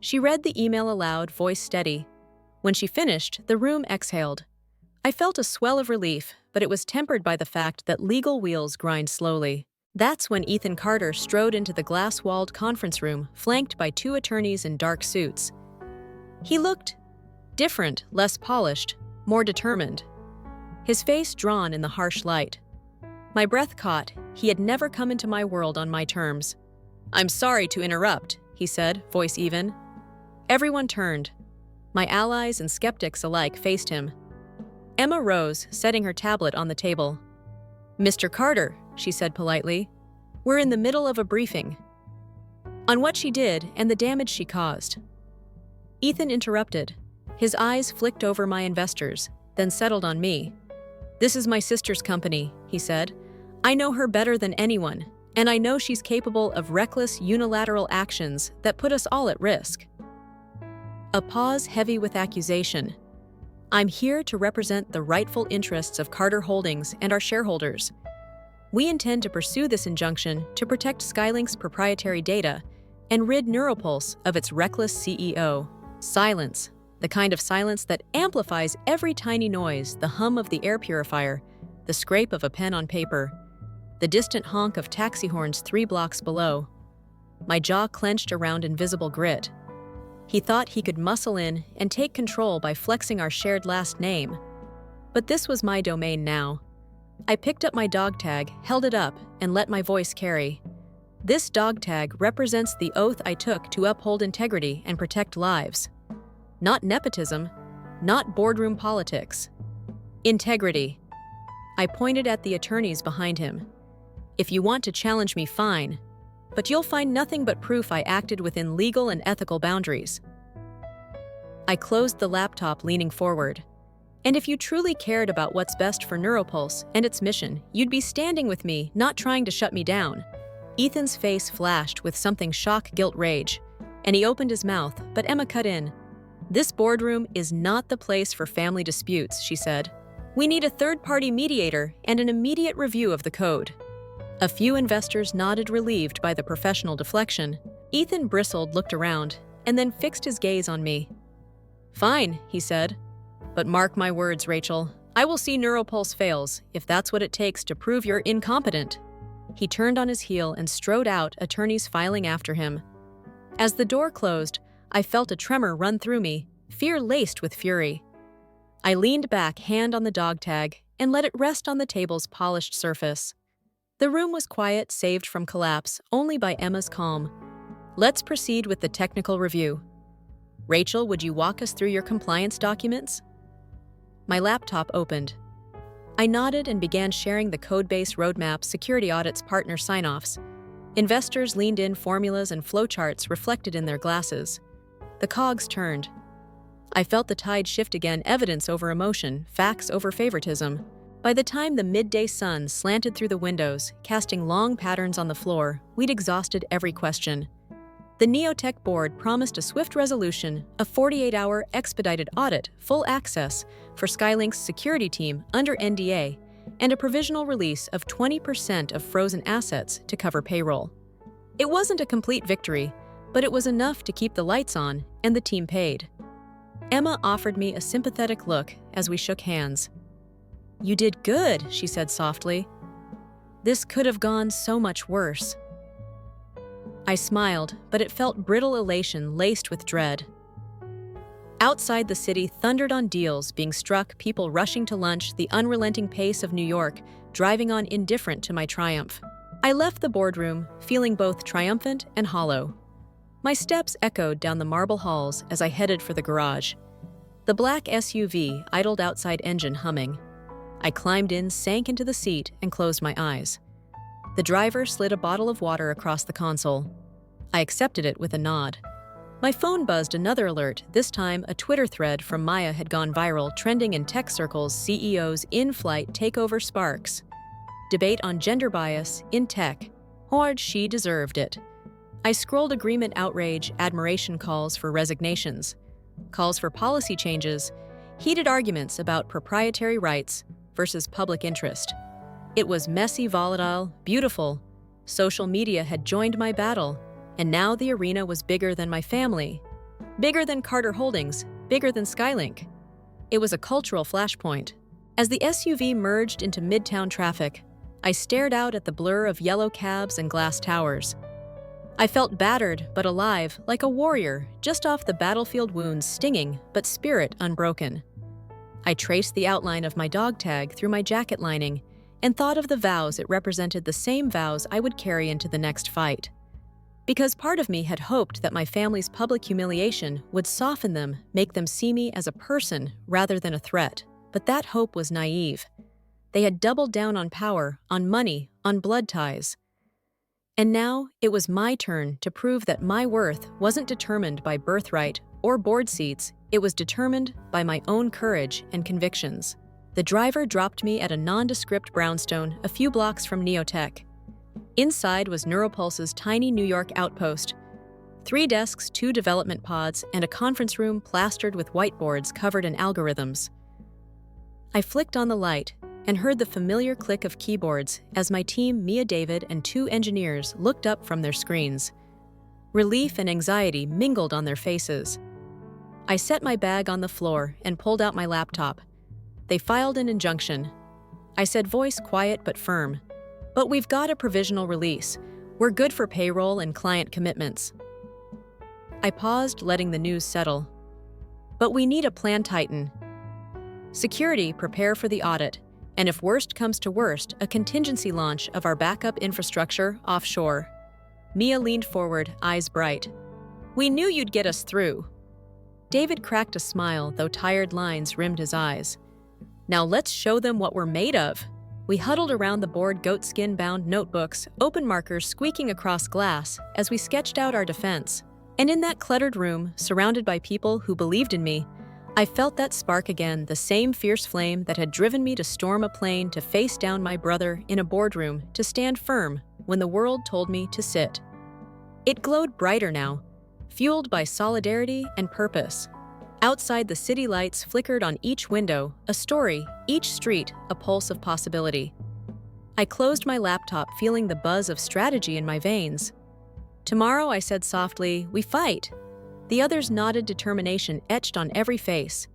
She read the email aloud, voice steady. When she finished, the room exhaled. I felt a swell of relief, but it was tempered by the fact that legal wheels grind slowly. That's when Ethan Carter strode into the glass-walled conference room, flanked by 2 attorneys in dark suits. He looked different, less polished, more determined. His face drawn in the harsh light. My breath caught. He had never come into my world on my terms. "I'm sorry to interrupt," he said, voice even. Everyone turned. My allies and skeptics alike faced him. Emma rose, setting her tablet on the table. "Mr. Carter," she said politely, "we're in the middle of a briefing on what she did and the damage she caused." Ethan interrupted. His eyes flicked over my investors, then settled on me. "This is my sister's company," he said. "I know her better than anyone, and I know she's capable of reckless, unilateral actions that put us all at risk." A pause heavy with accusation. "I'm here to represent the rightful interests of Carter Holdings and our shareholders. We intend to pursue this injunction to protect Skylink's proprietary data and rid Neuropulse of its reckless CEO. Silence, the kind of silence that amplifies every tiny noise, the hum of the air purifier, the scrape of a pen on paper, the distant honk of taxi horns 3 blocks below." My jaw clenched around invisible grit. He thought he could muscle in and take control by flexing our shared last name. But this was my domain now. I picked up my dog tag, held it up, and let my voice carry. This dog tag represents the oath I took to uphold integrity and protect lives. Not nepotism, not boardroom politics. Integrity. I pointed at the attorneys behind him. "If you want to challenge me, fine. But you'll find nothing but proof I acted within legal and ethical boundaries." I closed the laptop, leaning forward. "And if you truly cared about what's best for Neuropulse and its mission, you'd be standing with me, not trying to shut me down." Ethan's face flashed with something shock, guilt, rage, and he opened his mouth, but Emma cut in. "This boardroom is not the place for family disputes," she said. "We need a third-party mediator and an immediate review of the code." A few investors nodded, relieved by the professional deflection. Ethan bristled, looked around, and then fixed his gaze on me. "Fine," he said. "But mark my words, Rachel. I will see Neuropulse fails, if that's what it takes to prove you're incompetent." He turned on his heel and strode out, attorneys filing after him. As the door closed, I felt a tremor run through me, fear laced with fury. I leaned back, hand on the dog tag, and let it rest on the table's polished surface. The room was quiet, saved from collapse only by Emma's calm. "Let's proceed with the technical review. Rachel, would you walk us through your compliance documents?" My laptop opened. I nodded and began sharing the code-based roadmap, security audits, partner sign-offs. Investors leaned in, formulas and flowcharts reflected in their glasses. The cogs turned. I felt the tide shift again, evidence over emotion, facts over favoritism. By the time the midday sun slanted through the windows, casting long patterns on the floor, we'd exhausted every question. The Neotech board promised a swift resolution, a 48-hour expedited audit, full access for Skylink's security team under NDA, and a provisional release of 20% of frozen assets to cover payroll. It wasn't a complete victory, but it was enough to keep the lights on and the team paid. Emma offered me a sympathetic look as we shook hands. "You did good," she said softly. "This could have gone so much worse." I smiled, but it felt brittle elation laced with dread. Outside the city thundered on deals being struck, people rushing to lunch, the unrelenting pace of New York driving on indifferent to my triumph. I left the boardroom, feeling both triumphant and hollow. My steps echoed down the marble halls as I headed for the garage. The black SUV idled outside, engine humming. I climbed in, sank into the seat, and closed my eyes. The driver slid a bottle of water across the console. I accepted it with a nod. My phone buzzed another alert. This time, a Twitter thread from Maya had gone viral, trending in tech circles. CEOs in-flight takeover sparks. Debate on gender bias in tech. Hard, she deserved it. I scrolled agreement, outrage, admiration, calls for resignations, calls for policy changes, heated arguments about proprietary rights versus public interest. It was messy, volatile, beautiful. Social media had joined my battle, and now the arena was bigger than my family, bigger than Carter Holdings, bigger than Skylink. It was a cultural flashpoint. As the SUV merged into midtown traffic, I stared out at the blur of yellow cabs and glass towers. I felt battered but alive, like a warrior, just off the battlefield, wounds stinging, but spirit unbroken. I traced the outline of my dog tag through my jacket lining and thought of the vows it represented, the same vows I would carry into the next fight. Because part of me had hoped that my family's public humiliation would soften them, make them see me as a person rather than a threat. But that hope was naive. They had doubled down on power, on money, on blood ties. And now it was my turn to prove that my worth wasn't determined by birthright or board seats. It was determined by my own courage and convictions. The driver dropped me at a nondescript brownstone a few blocks from Neotech. Inside was Neuropulse's tiny New York outpost. 3 desks, 2 development pods, and a conference room plastered with whiteboards covered in algorithms. I flicked on the light and heard the familiar click of keyboards as my team, Mia, David, and 2 engineers looked up from their screens. Relief and anxiety mingled on their faces. I set my bag on the floor and pulled out my laptop. They filed an injunction. I said, voice quiet but firm, "But we've got a provisional release. We're good for payroll and client commitments." I paused, letting the news settle. "But we need a plan, Titan. Security, prepare for the audit, and if worst comes to worst, a contingency launch of our backup infrastructure offshore." Mia leaned forward, eyes bright. "We knew you'd get us through." David cracked a smile, though tired lines rimmed his eyes. "Now let's show them what we're made of." We huddled around the board, goatskin-bound notebooks, open markers squeaking across glass as we sketched out our defense. And in that cluttered room, surrounded by people who believed in me, I felt that spark again, the same fierce flame that had driven me to storm a plane, to face down my brother in a boardroom, to stand firm when the world told me to sit. It glowed brighter now, fueled by solidarity and purpose. Outside, the city lights flickered on each window, a story, each street, a pulse of possibility. I closed my laptop, feeling the buzz of strategy in my veins. "Tomorrow," I said softly, "we fight." The others nodded, determination etched on every face.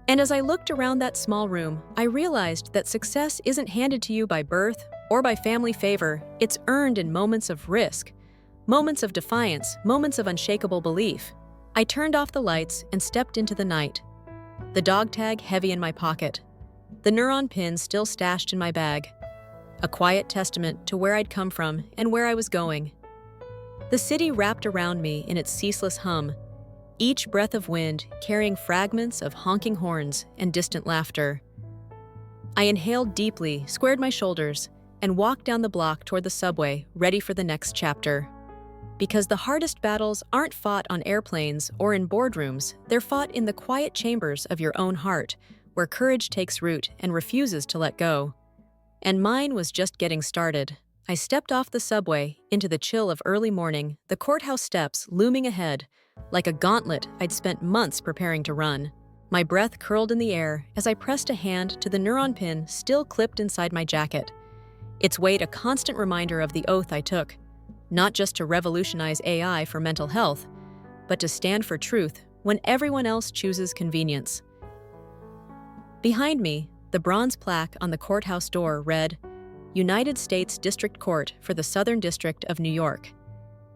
And as I looked around that small room, I realized that success isn't handed to you by birth or by family favor. It's earned in moments of risk, moments of defiance, moments of unshakable belief. I turned off the lights and stepped into the night. The dog tag heavy in my pocket. The neuron pin still stashed in my bag. A quiet testament to where I'd come from and where I was going. The city wrapped around me in its ceaseless hum, each breath of wind carrying fragments of honking horns and distant laughter. I inhaled deeply, squared my shoulders, and walked down the block toward the subway, ready for the next chapter. Because the hardest battles aren't fought on airplanes or in boardrooms, they're fought in the quiet chambers of your own heart, where courage takes root and refuses to let go. And mine was just getting started. I stepped off the subway into the chill of early morning, the courthouse steps looming ahead, like a gauntlet I'd spent months preparing to run. My breath curled in the air as I pressed a hand to the neuron pin still clipped inside my jacket. Its weight a constant reminder of the oath I took. Not just to revolutionize AI for mental health, but to stand for truth when everyone else chooses convenience. Behind me, the bronze plaque on the courthouse door read, "United States District Court for the Southern District of New York."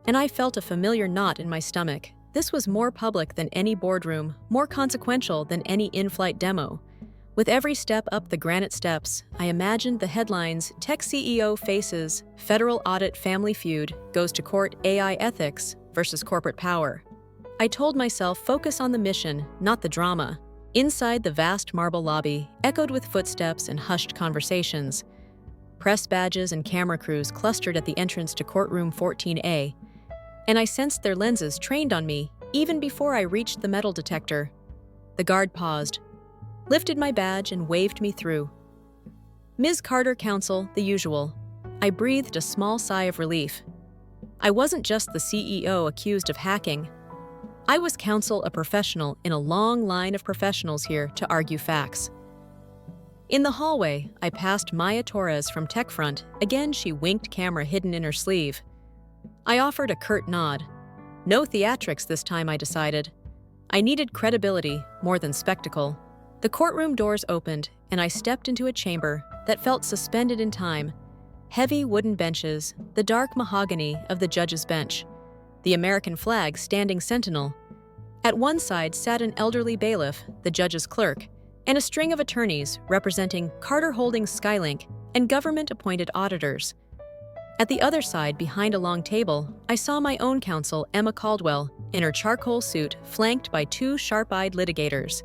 and I felt a familiar knot in my stomach. This was more public than any boardroom, more consequential than any in-flight demo. With every step up the granite steps, I imagined the headlines: Tech CEO faces Federal Audit Family Feud, Goes to Court AI Ethics versus Corporate Power. I told myself, focus on the mission, not the drama. Inside the vast marble lobby, echoed with footsteps and hushed conversations. Press badges and camera crews clustered at the entrance to courtroom 14A, and I sensed their lenses trained on me even before I reached the metal detector. The guard paused, lifted my badge, and waved me through. Ms. Carter, counsel, the usual. I breathed a small sigh of relief. I wasn't just the CEO accused of hacking. I was counsel, a professional in a long line of professionals here to argue facts. In the hallway, I passed Maya Torres from TechFront. Again, she winked, camera hidden in her sleeve. I offered a curt nod. No theatrics this time, I decided. I needed credibility more than spectacle. The courtroom doors opened, and I stepped into a chamber that felt suspended in time. Heavy wooden benches, the dark mahogany of the judge's bench, the American flag standing sentinel. At one side sat an elderly bailiff, the judge's clerk, and a string of attorneys representing Carter Holdings Skylink and government-appointed auditors. At the other side, behind a long table, I saw my own counsel, Emma Caldwell, in her charcoal suit, flanked by two sharp-eyed litigators.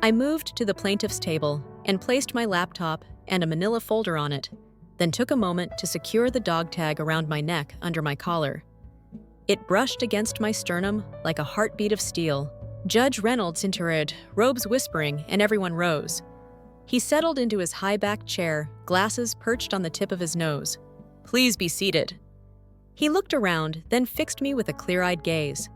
I moved to the plaintiff's table and placed my laptop and a manila folder on it, then took a moment to secure the dog tag around my neck under my collar. It brushed against my sternum like a heartbeat of steel. Judge Reynolds entered, robes whispering, and everyone rose. He settled into his high-backed chair, glasses perched on the tip of his nose. Please be seated. He looked around, then fixed me with a clear-eyed gaze.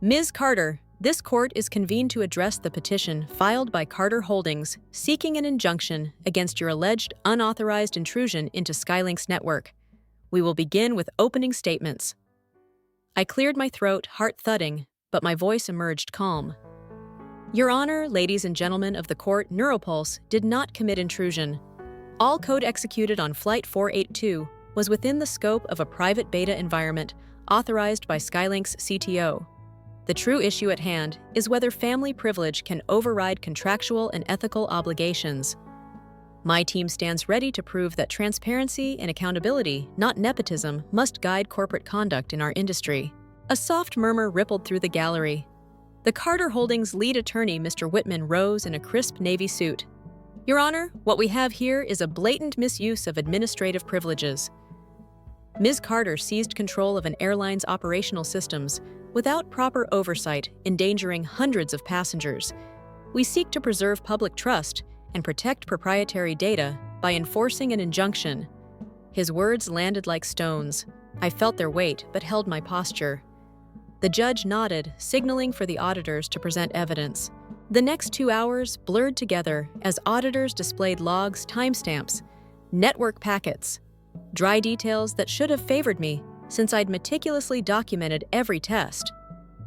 Ms. Carter, this court is convened to address the petition filed by Carter Holdings seeking an injunction against your alleged unauthorized intrusion into Skylink's network. We will begin with opening statements. I cleared my throat, heart thudding, but my voice emerged calm. Your Honor, ladies and gentlemen of the court, Neuropulse did not commit intrusion. All code executed on Flight 482 was within the scope of a private beta environment authorized by Skylink's CTO. The true issue at hand is whether family privilege can override contractual and ethical obligations. My team stands ready to prove that transparency and accountability, not nepotism, must guide corporate conduct in our industry. A soft murmur rippled through the gallery. The Carter Holdings lead attorney, Mr. Whitman, rose in a crisp navy suit. Your Honor, what we have here is a blatant misuse of administrative privileges. Ms. Carter seized control of an airline's operational systems without proper oversight, endangering hundreds of passengers. We seek to preserve public trust and protect proprietary data by enforcing an injunction. His words landed like stones. I felt their weight, but held my posture. The judge nodded, signaling for the auditors to present evidence. The next 2 hours blurred together as auditors displayed logs, timestamps, network packets, dry details that should have favored me since I'd meticulously documented every test.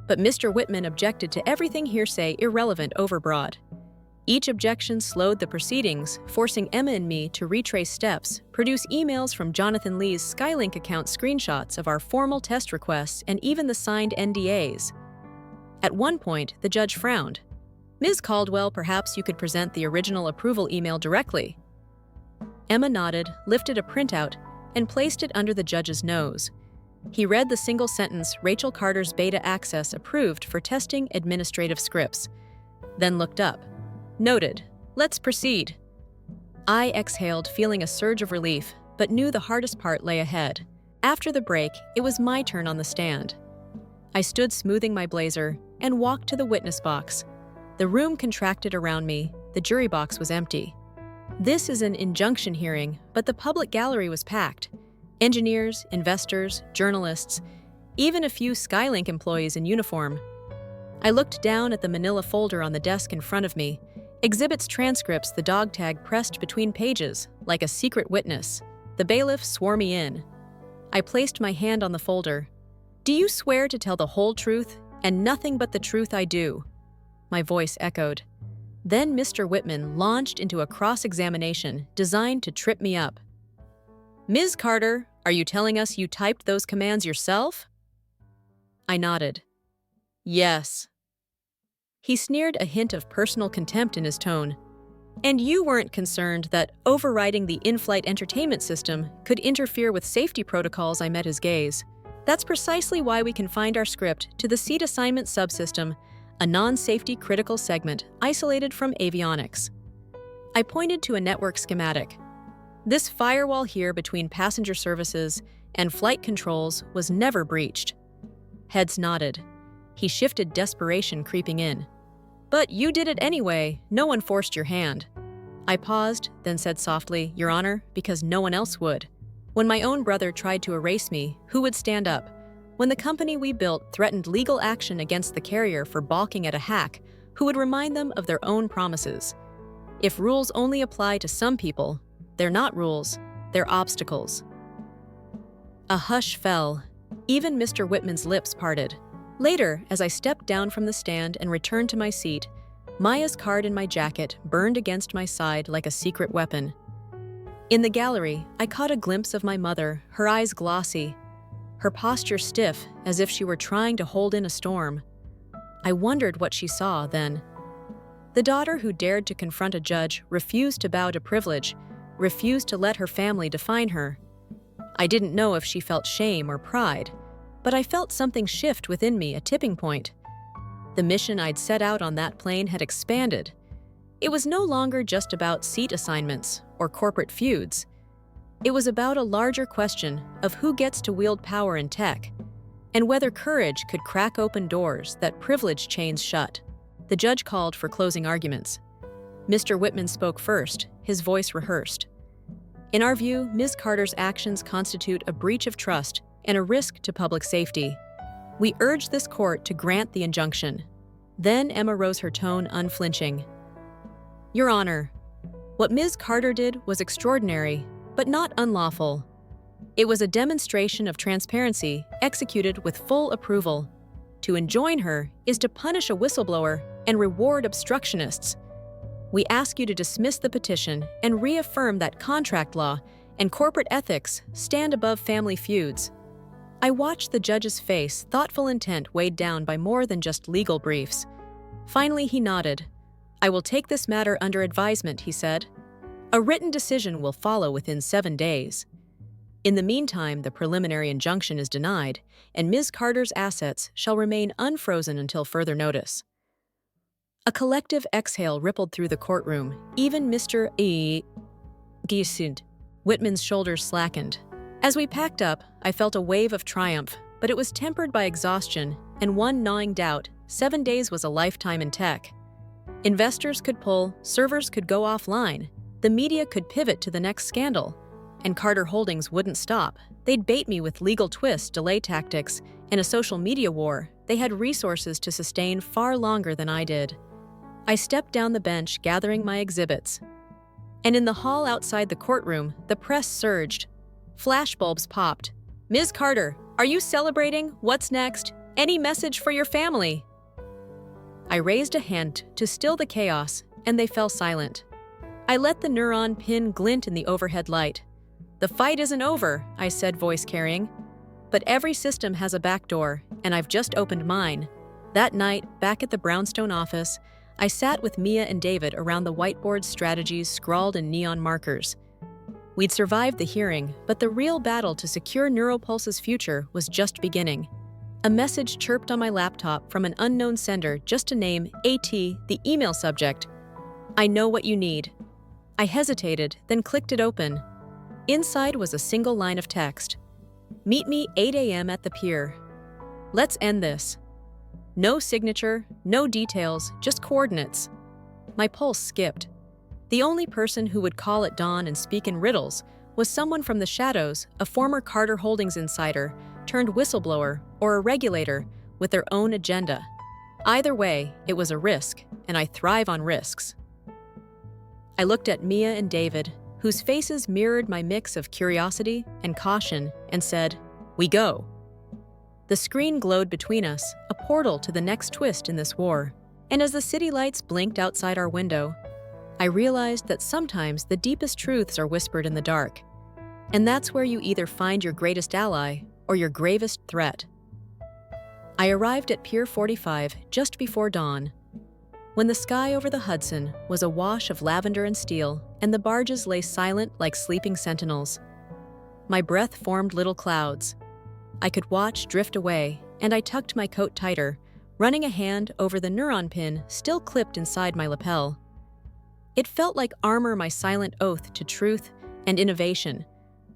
But Mr. Whitman objected to everything hearsay, irrelevant, overbroad. Each objection slowed the proceedings, forcing Emma and me to retrace steps, produce emails from Jonathan Lee's Skylink account, screenshots of our formal test requests, and even the signed NDAs. At one point, the judge frowned. Ms. Caldwell, perhaps you could present the original approval email directly. Emma nodded, lifted a printout, and placed it under the judge's nose. He read the single sentence, Rachel Carter's beta access approved for testing administrative scripts, then looked up. Noted. Let's proceed. I exhaled, feeling a surge of relief, but knew the hardest part lay ahead. After the break, it was my turn on the stand. I stood smoothing my blazer and walked to the witness box. The room contracted around me. The jury box was empty. This is an injunction hearing, but the public gallery was packed. Engineers, investors, journalists, even a few Skylink employees in uniform. I looked down at the manila folder on the desk in front of me. Exhibits, transcripts, the dog tag pressed between pages, like a secret witness. The bailiff swore me in. I placed my hand on the folder. Do you swear to tell the whole truth, and nothing but the truth? I do. My voice echoed. Then Mr. Whitman launched into a cross-examination designed to trip me up. Ms. Carter, are you telling us you typed those commands yourself? I nodded. Yes. He sneered, a hint of personal contempt in his tone. And you weren't concerned that overriding the in-flight entertainment system could interfere with safety protocols. I met his gaze. That's precisely why we confined our script to the seat assignment subsystem, a non-safety critical segment isolated from avionics. I pointed to a network schematic. This firewall here between passenger services and flight controls was never breached. Heads nodded. He shifted, desperation creeping in. But you did it anyway. No one forced your hand. I paused, then said softly, Your Honor, because no one else would. When my own brother tried to erase me, who would stand up? When the company we built threatened legal action against the carrier for balking at a hack, who would remind them of their own promises? If rules only apply to some people, they're not rules, they're obstacles. A hush fell. Even Mr. Whitman's lips parted. Later, as I stepped down from the stand and returned to my seat, Maya's card in my jacket burned against my side like a secret weapon. In the gallery, I caught a glimpse of my mother, her eyes glossy, her posture stiff as if she were trying to hold in a storm. I wondered what she saw then. The daughter who dared to confront a judge refused to bow to privilege, refused to let her family define her. I didn't know if she felt shame or pride, but I felt something shift within me, a tipping point. The mission I'd set out on that plane had expanded. It was no longer just about seat assignments or corporate feuds. It was about a larger question of who gets to wield power in tech, and whether courage could crack open doors that privilege chains shut. The judge called for closing arguments. Mr. Whitman spoke first, his voice rehearsed. In our view, Ms. Carter's actions constitute a breach of trust and a risk to public safety. We urge this court to grant the injunction. Then Emma rose, her tone unflinching. Your Honor, what Ms. Carter did was extraordinary, but not unlawful. It was a demonstration of transparency executed with full approval. To enjoin her is to punish a whistleblower and reward obstructionists. We ask you to dismiss the petition and reaffirm that contract law and corporate ethics stand above family feuds. I watched the judge's face, thoughtful intent weighed down by more than just legal briefs. Finally, he nodded. I will take this matter under advisement, he said. A written decision will follow within 7 days. In the meantime, the preliminary injunction is denied, and Ms. Carter's assets shall remain unfrozen until further notice. A collective exhale rippled through the courtroom. Even Mr. Whitman's shoulders slackened. As we packed up, I felt a wave of triumph, but it was tempered by exhaustion and one gnawing doubt: 7 days was a lifetime in tech. Investors could pull, servers could go offline, the media could pivot to the next scandal, and Carter Holdings wouldn't stop. They'd bait me with legal twists, delay tactics, and a social media war. They had resources to sustain far longer than I did. I stepped down the bench, gathering my exhibits. And in the hall outside the courtroom, the press surged. Flashbulbs popped. Ms. Carter, are you celebrating? What's next? Any message for your family? I raised a hand to still the chaos, and they fell silent. I let the neuron pin glint in the overhead light. The fight isn't over, I said, voice carrying. But every system has a back door, and I've just opened mine. That night, back at the brownstone office, I sat with Mia and David around the whiteboard strategies scrawled in neon markers. We'd survived the hearing, but the real battle to secure Neuropulse's future was just beginning. A message chirped on my laptop from an unknown sender, just to name AT, the email subject. I know what you need. I hesitated, then clicked it open. Inside was a single line of text. Meet me 8 a.m. at the pier. Let's end this. No signature, no details, just coordinates. My pulse skipped. The only person who would call at dawn and speak in riddles was someone from the shadows, a former Carter Holdings insider, turned whistleblower, or a regulator with their own agenda. Either way, it was a risk, and I thrive on risks. I looked at Mia and David, whose faces mirrored my mix of curiosity and caution, and said, "We go." The screen glowed between us, a portal to the next twist in this war. And as the city lights blinked outside our window, I realized that sometimes the deepest truths are whispered in the dark. And that's where you either find your greatest ally or your gravest threat. I I arrived at Pier 45 just before dawn, when the sky over the Hudson was a wash of lavender and steel, and the barges lay silent like sleeping sentinels. My breath formed little clouds. I could watch drift away, and I tucked my coat tighter, running a hand over the neuron pin still clipped inside my lapel. It felt like armor, my silent oath to truth and innovation,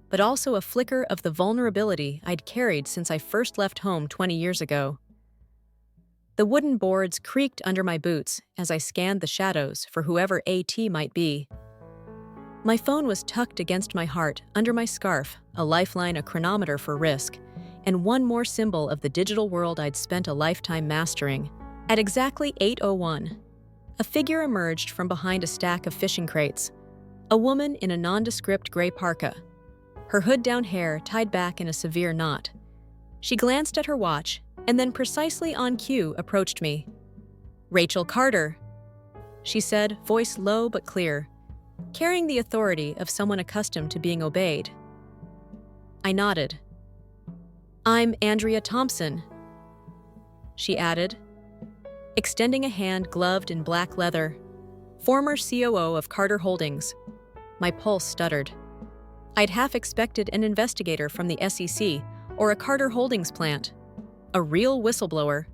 but also a flicker of the vulnerability I'd carried since I first left home 20 years ago. The wooden boards creaked under my boots as I scanned the shadows for whoever AT might be. My phone was tucked against my heart under my scarf, a lifeline, a chronometer for risk, and one more symbol of the digital world I'd spent a lifetime mastering. At exactly 8:01, a figure emerged from behind a stack of fishing crates, a woman in a nondescript gray parka, her hood-down hair tied back in a severe knot. She glanced at her watch and then precisely on cue approached me. "Rachel Carter," she said, voice low but clear, carrying the authority of someone accustomed to being obeyed. I nodded. "I'm Andrea Thompson," she added, extending a hand gloved in black leather. "Former COO of Carter Holdings." My pulse stuttered. I'd half expected an investigator from the SEC or a Carter Holdings plant. A real whistleblower.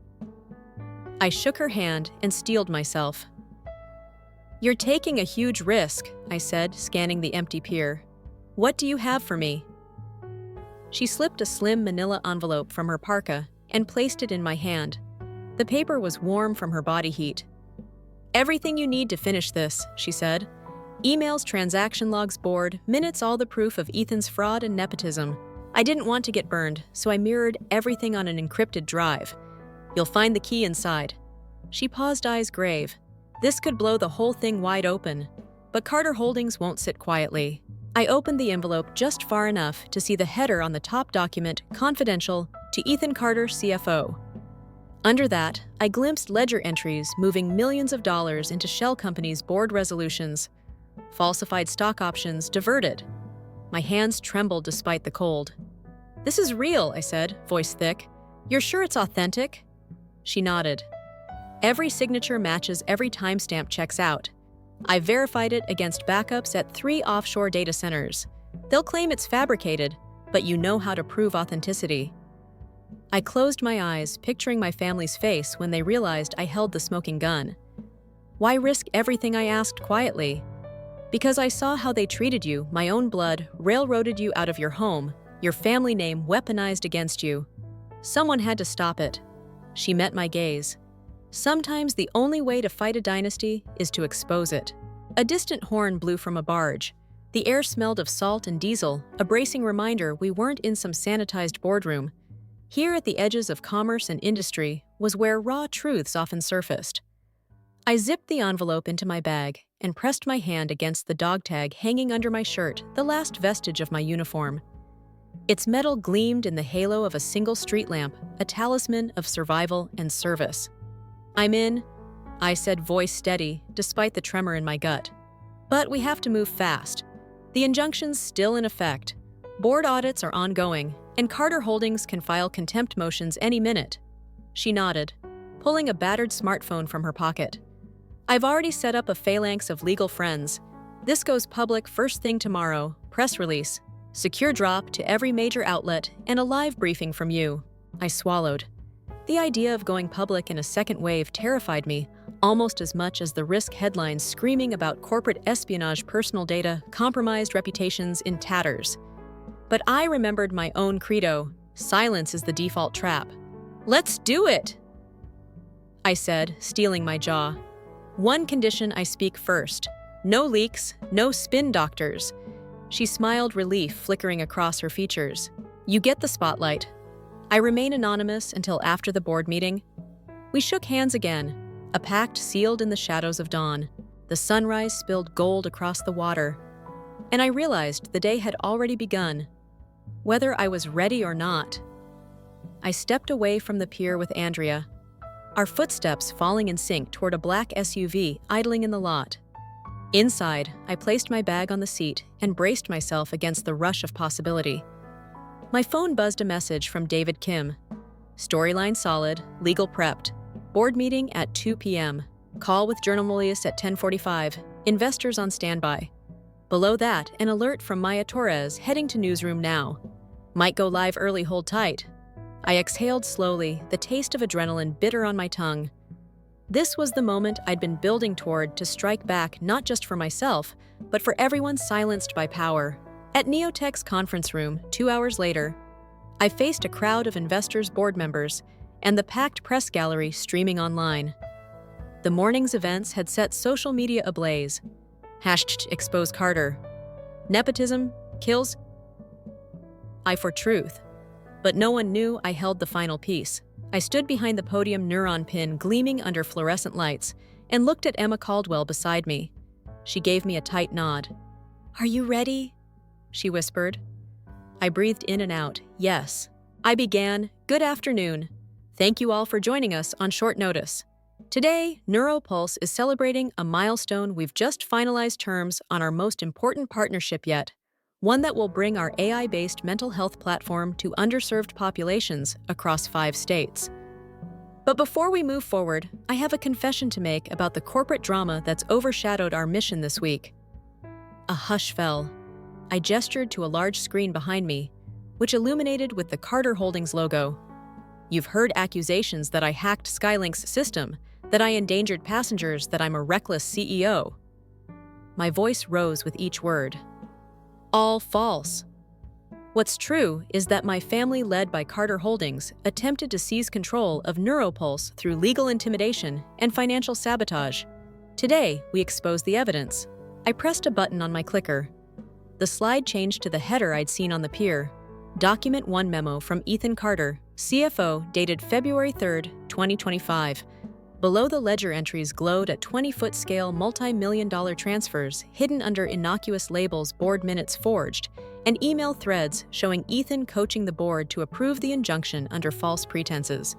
I shook her hand and steeled myself. "You're taking a huge risk," I said, scanning the empty pier. "What do you have for me?" She slipped a slim manila envelope from her parka and placed it in my hand. The paper was warm from her body heat. "Everything you need to finish this," she said. "Emails, transaction logs, board, minutes, all the proof of Ethan's fraud and nepotism. I didn't want to get burned, so I mirrored everything on an encrypted drive. You'll find the key inside." She paused, eyes grave. This could blow the whole thing wide open, but Carter Holdings won't sit quietly. I opened the envelope just far enough to see the header on the top document, "Confidential to Ethan Carter, CFO." Under that, I glimpsed ledger entries moving millions of dollars into shell companies' board resolutions. Falsified stock options diverted. My hands trembled despite the cold. "This is real," I said, voice thick. "You're sure it's authentic?" She nodded. "Every signature matches, every timestamp checks out. I verified it against backups at 3 offshore data centers. They'll claim it's fabricated, but you know how to prove authenticity." I closed my eyes, picturing my family's face when they realized I held the smoking gun. "Why risk everything?" I asked quietly. "Because I saw how they treated you, my own blood, railroaded you out of your home, your family name weaponized against you. Someone had to stop it." She met my gaze. "Sometimes the only way to fight a dynasty is to expose it." A distant horn blew from a barge. The air smelled of salt and diesel, a bracing reminder we weren't in some sanitized boardroom. Here at the edges of commerce and industry was where raw truths often surfaced. I zipped the envelope into my bag and pressed my hand against the dog tag hanging under my shirt, the last vestige of my uniform. Its metal gleamed in the halo of a single street lamp, a talisman of survival and service. "I'm in," I said, voice steady, despite the tremor in my gut. "But we have to move fast. The injunction's still in effect. Board audits are ongoing, and Carter Holdings can file contempt motions any minute." She nodded, pulling a battered smartphone from her pocket. "I've already set up a phalanx of legal friends. This goes public first thing tomorrow, press release, secure drop to every major outlet, and a live briefing from you." I swallowed. The idea of going public in a second wave terrified me, almost as much as the risk headlines screaming about corporate espionage, personal data, compromised reputations in tatters. But I remembered my own credo: silence is the default trap. "Let's do it," I said, steeling my jaw. "One condition: I speak first. No leaks, no spin doctors." She smiled, relief flickering across her features. "You get the spotlight. I remain anonymous until after the board meeting." We shook hands again, a pact sealed in the shadows of dawn. The sunrise spilled gold across the water, and I realized the day had already begun, whether I was ready or not. I stepped away from the pier with Andrea, our footsteps falling in sync toward a black SUV idling in the lot. Inside, I placed my bag on the seat and braced myself against the rush of possibility. My phone buzzed a message from David Kim. Storyline solid, legal prepped. Board meeting at 2 p.m. Call with journalists at 10:45. Investors on standby. Below that, an alert from Maya Torres heading to newsroom now. Might go live early, hold tight. I exhaled slowly, the taste of adrenaline bitter on my tongue. This was the moment I'd been building toward to strike back not just for myself, but for everyone silenced by power. At Neotech's conference room, 2 hours later, I faced a crowd of investors' board members and the packed press gallery streaming online. The morning's events had set social media ablaze. #expose Carter. Nepotism kills I for truth. But no one knew I held the final piece. I stood behind the podium neuron pin gleaming under fluorescent lights and looked at Emma Caldwell beside me. She gave me a tight nod. "Are you ready?" she whispered. I breathed in and out, yes. I began, "Good afternoon. Thank you all for joining us on short notice. Today, NeuroPulse is celebrating a milestone. We've just finalized terms on our most important partnership yet, one that will bring our AI-based mental health platform to underserved populations across 5 states. But before we move forward, I have a confession to make about the corporate drama that's overshadowed our mission this week." A hush fell. I gestured to a large screen behind me, which illuminated with the Carter Holdings logo. "You've heard accusations that I hacked Skylink's system, that I endangered passengers, that I'm a reckless CEO." My voice rose with each word. All false. What's true is that my family, led by Carter Holdings, attempted to seize control of NeuroPulse through legal intimidation and financial sabotage. Today, we exposed the evidence. I pressed a button on my clicker. The slide changed to the header I'd seen on the pier. Document 1 memo from Ethan Carter, CFO, dated February 3, 2025. Below the ledger entries glowed at 20-foot scale multi-million-dollar transfers hidden under innocuous labels, board minutes forged, and email threads showing Ethan coaching the board to approve the injunction under false pretenses.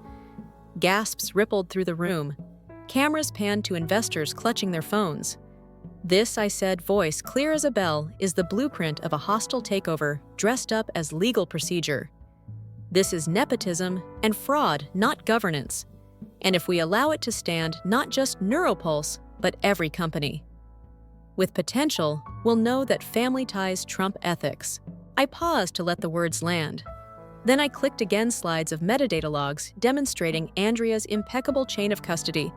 Gasps rippled through the room. Cameras panned to investors clutching their phones. "This," I said, voice clear as a bell, "is the blueprint of a hostile takeover dressed up as legal procedure. This is nepotism and fraud, not governance. And if we allow it to stand, not just NeuroPulse, but every company with potential will know that family ties trump ethics." I paused to let the words land. Then I clicked again, slides of metadata logs demonstrating Andrea's impeccable chain of custody,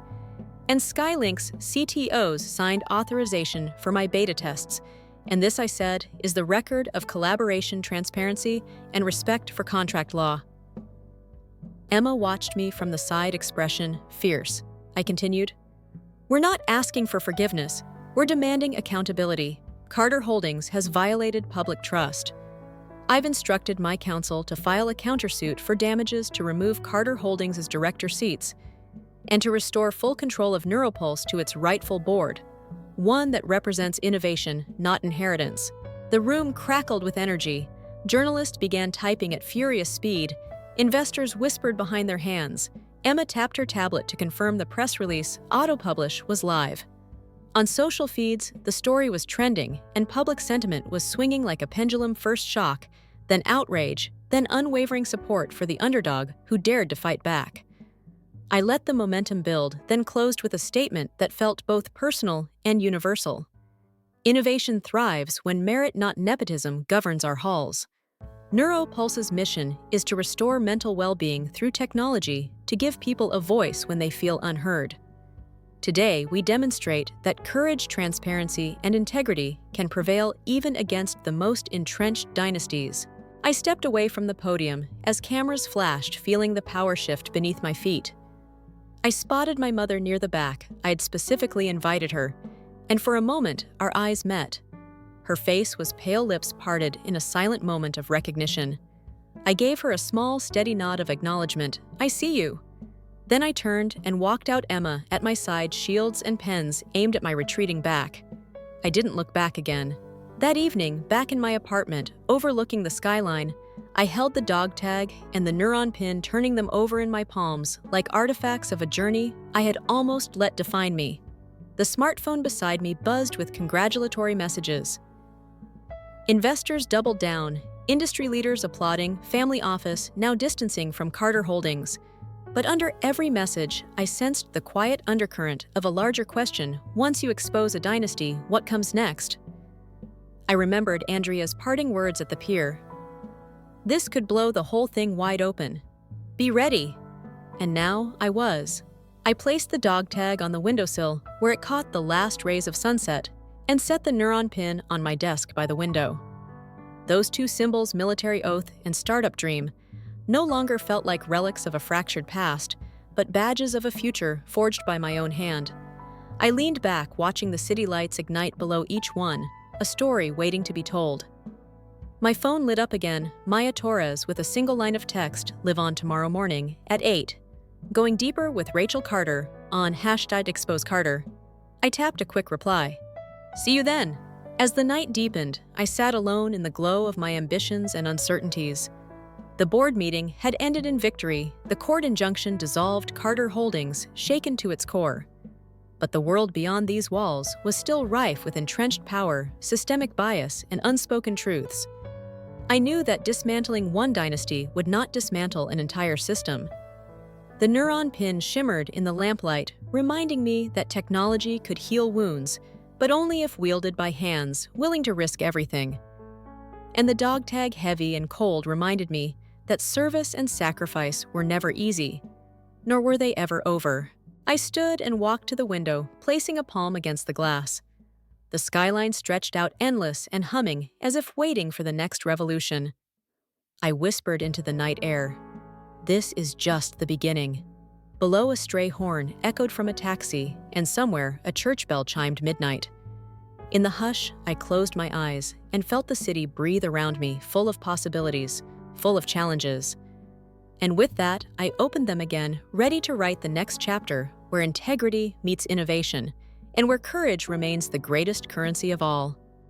and Skylink's CTO's signed authorization for my beta tests. And this, I said, is the record of collaboration, transparency, and respect for contract law. Emma watched me from the side, expression fierce. I continued, "We're not asking for forgiveness. We're demanding accountability. Carter Holdings has violated public trust. I've instructed my counsel to file a countersuit for damages to remove Carter Holdings' director seats and to restore full control of NeuroPulse to its rightful board, one that represents innovation, not inheritance." The room crackled with energy. Journalists began typing at furious speed. Investors whispered behind their hands. Emma tapped her tablet to confirm the press release, auto-publish, was live. On social feeds, the story was trending, and public sentiment was swinging like a pendulum, first shock, then outrage, then unwavering support for the underdog who dared to fight back. I let the momentum build, then closed with a statement that felt both personal and universal. Innovation thrives when merit, not nepotism, governs our halls. NeuroPulse's mission is to restore mental well-being through technology to give people a voice when they feel unheard. Today, we demonstrate that courage, transparency, and integrity can prevail even against the most entrenched dynasties. I stepped away from the podium as cameras flashed, feeling the power shift beneath my feet. I spotted my mother near the back. I had specifically invited her, and for a moment, our eyes met. Her face was pale, lips parted in a silent moment of recognition. I gave her a small, steady nod of acknowledgement. "I see you." Then I turned and walked out, Emma at my side, shields and pens aimed at my retreating back. I didn't look back again. That evening, back in my apartment, overlooking the skyline, I held the dog tag and the neuron pin, turning them over in my palms like artifacts of a journey I had almost let define me. The smartphone beside me buzzed with congratulatory messages. Investors doubled down. Industry leaders applauding, family office now distancing from Carter Holdings. But under every message, I sensed the quiet undercurrent of a larger question: once you expose a dynasty, what comes next? I remembered Andrea's parting words at the pier. This could blow the whole thing wide open. Be ready. And now I was. I placed the dog tag on the windowsill where it caught the last rays of sunset and set the neuron pin on my desk by the window. Those two symbols, military oath and startup dream, no longer felt like relics of a fractured past, but badges of a future forged by my own hand. I leaned back, watching the city lights ignite below each one, a story waiting to be told. My phone lit up again, Maya Torres with a single line of text, live on tomorrow morning at 8. Going deeper with Rachel Carter on #ExposeCarter. I tapped a quick reply. See you then. As the night deepened, I sat alone in the glow of my ambitions and uncertainties. The board meeting had ended in victory, the court injunction dissolved Carter Holdings, shaken to its core. But the world beyond these walls was still rife with entrenched power, systemic bias, and unspoken truths. I knew that dismantling one dynasty would not dismantle an entire system. The neuron pin shimmered in the lamplight, reminding me that technology could heal wounds, but only if wielded by hands willing to risk everything. And the dog tag, heavy and cold, reminded me that service and sacrifice were never easy, nor were they ever over. I stood and walked to the window, placing a palm against the glass. The skyline stretched out endless and humming as if waiting for the next revolution. I whispered into the night air. This is just the beginning. Below, a stray horn echoed from a taxi, and somewhere a church bell chimed midnight. In the hush, I closed my eyes and felt the city breathe around me, full of possibilities, full of challenges. And with that, I opened them again, ready to write the next chapter where integrity meets innovation, and where courage remains the greatest currency of all.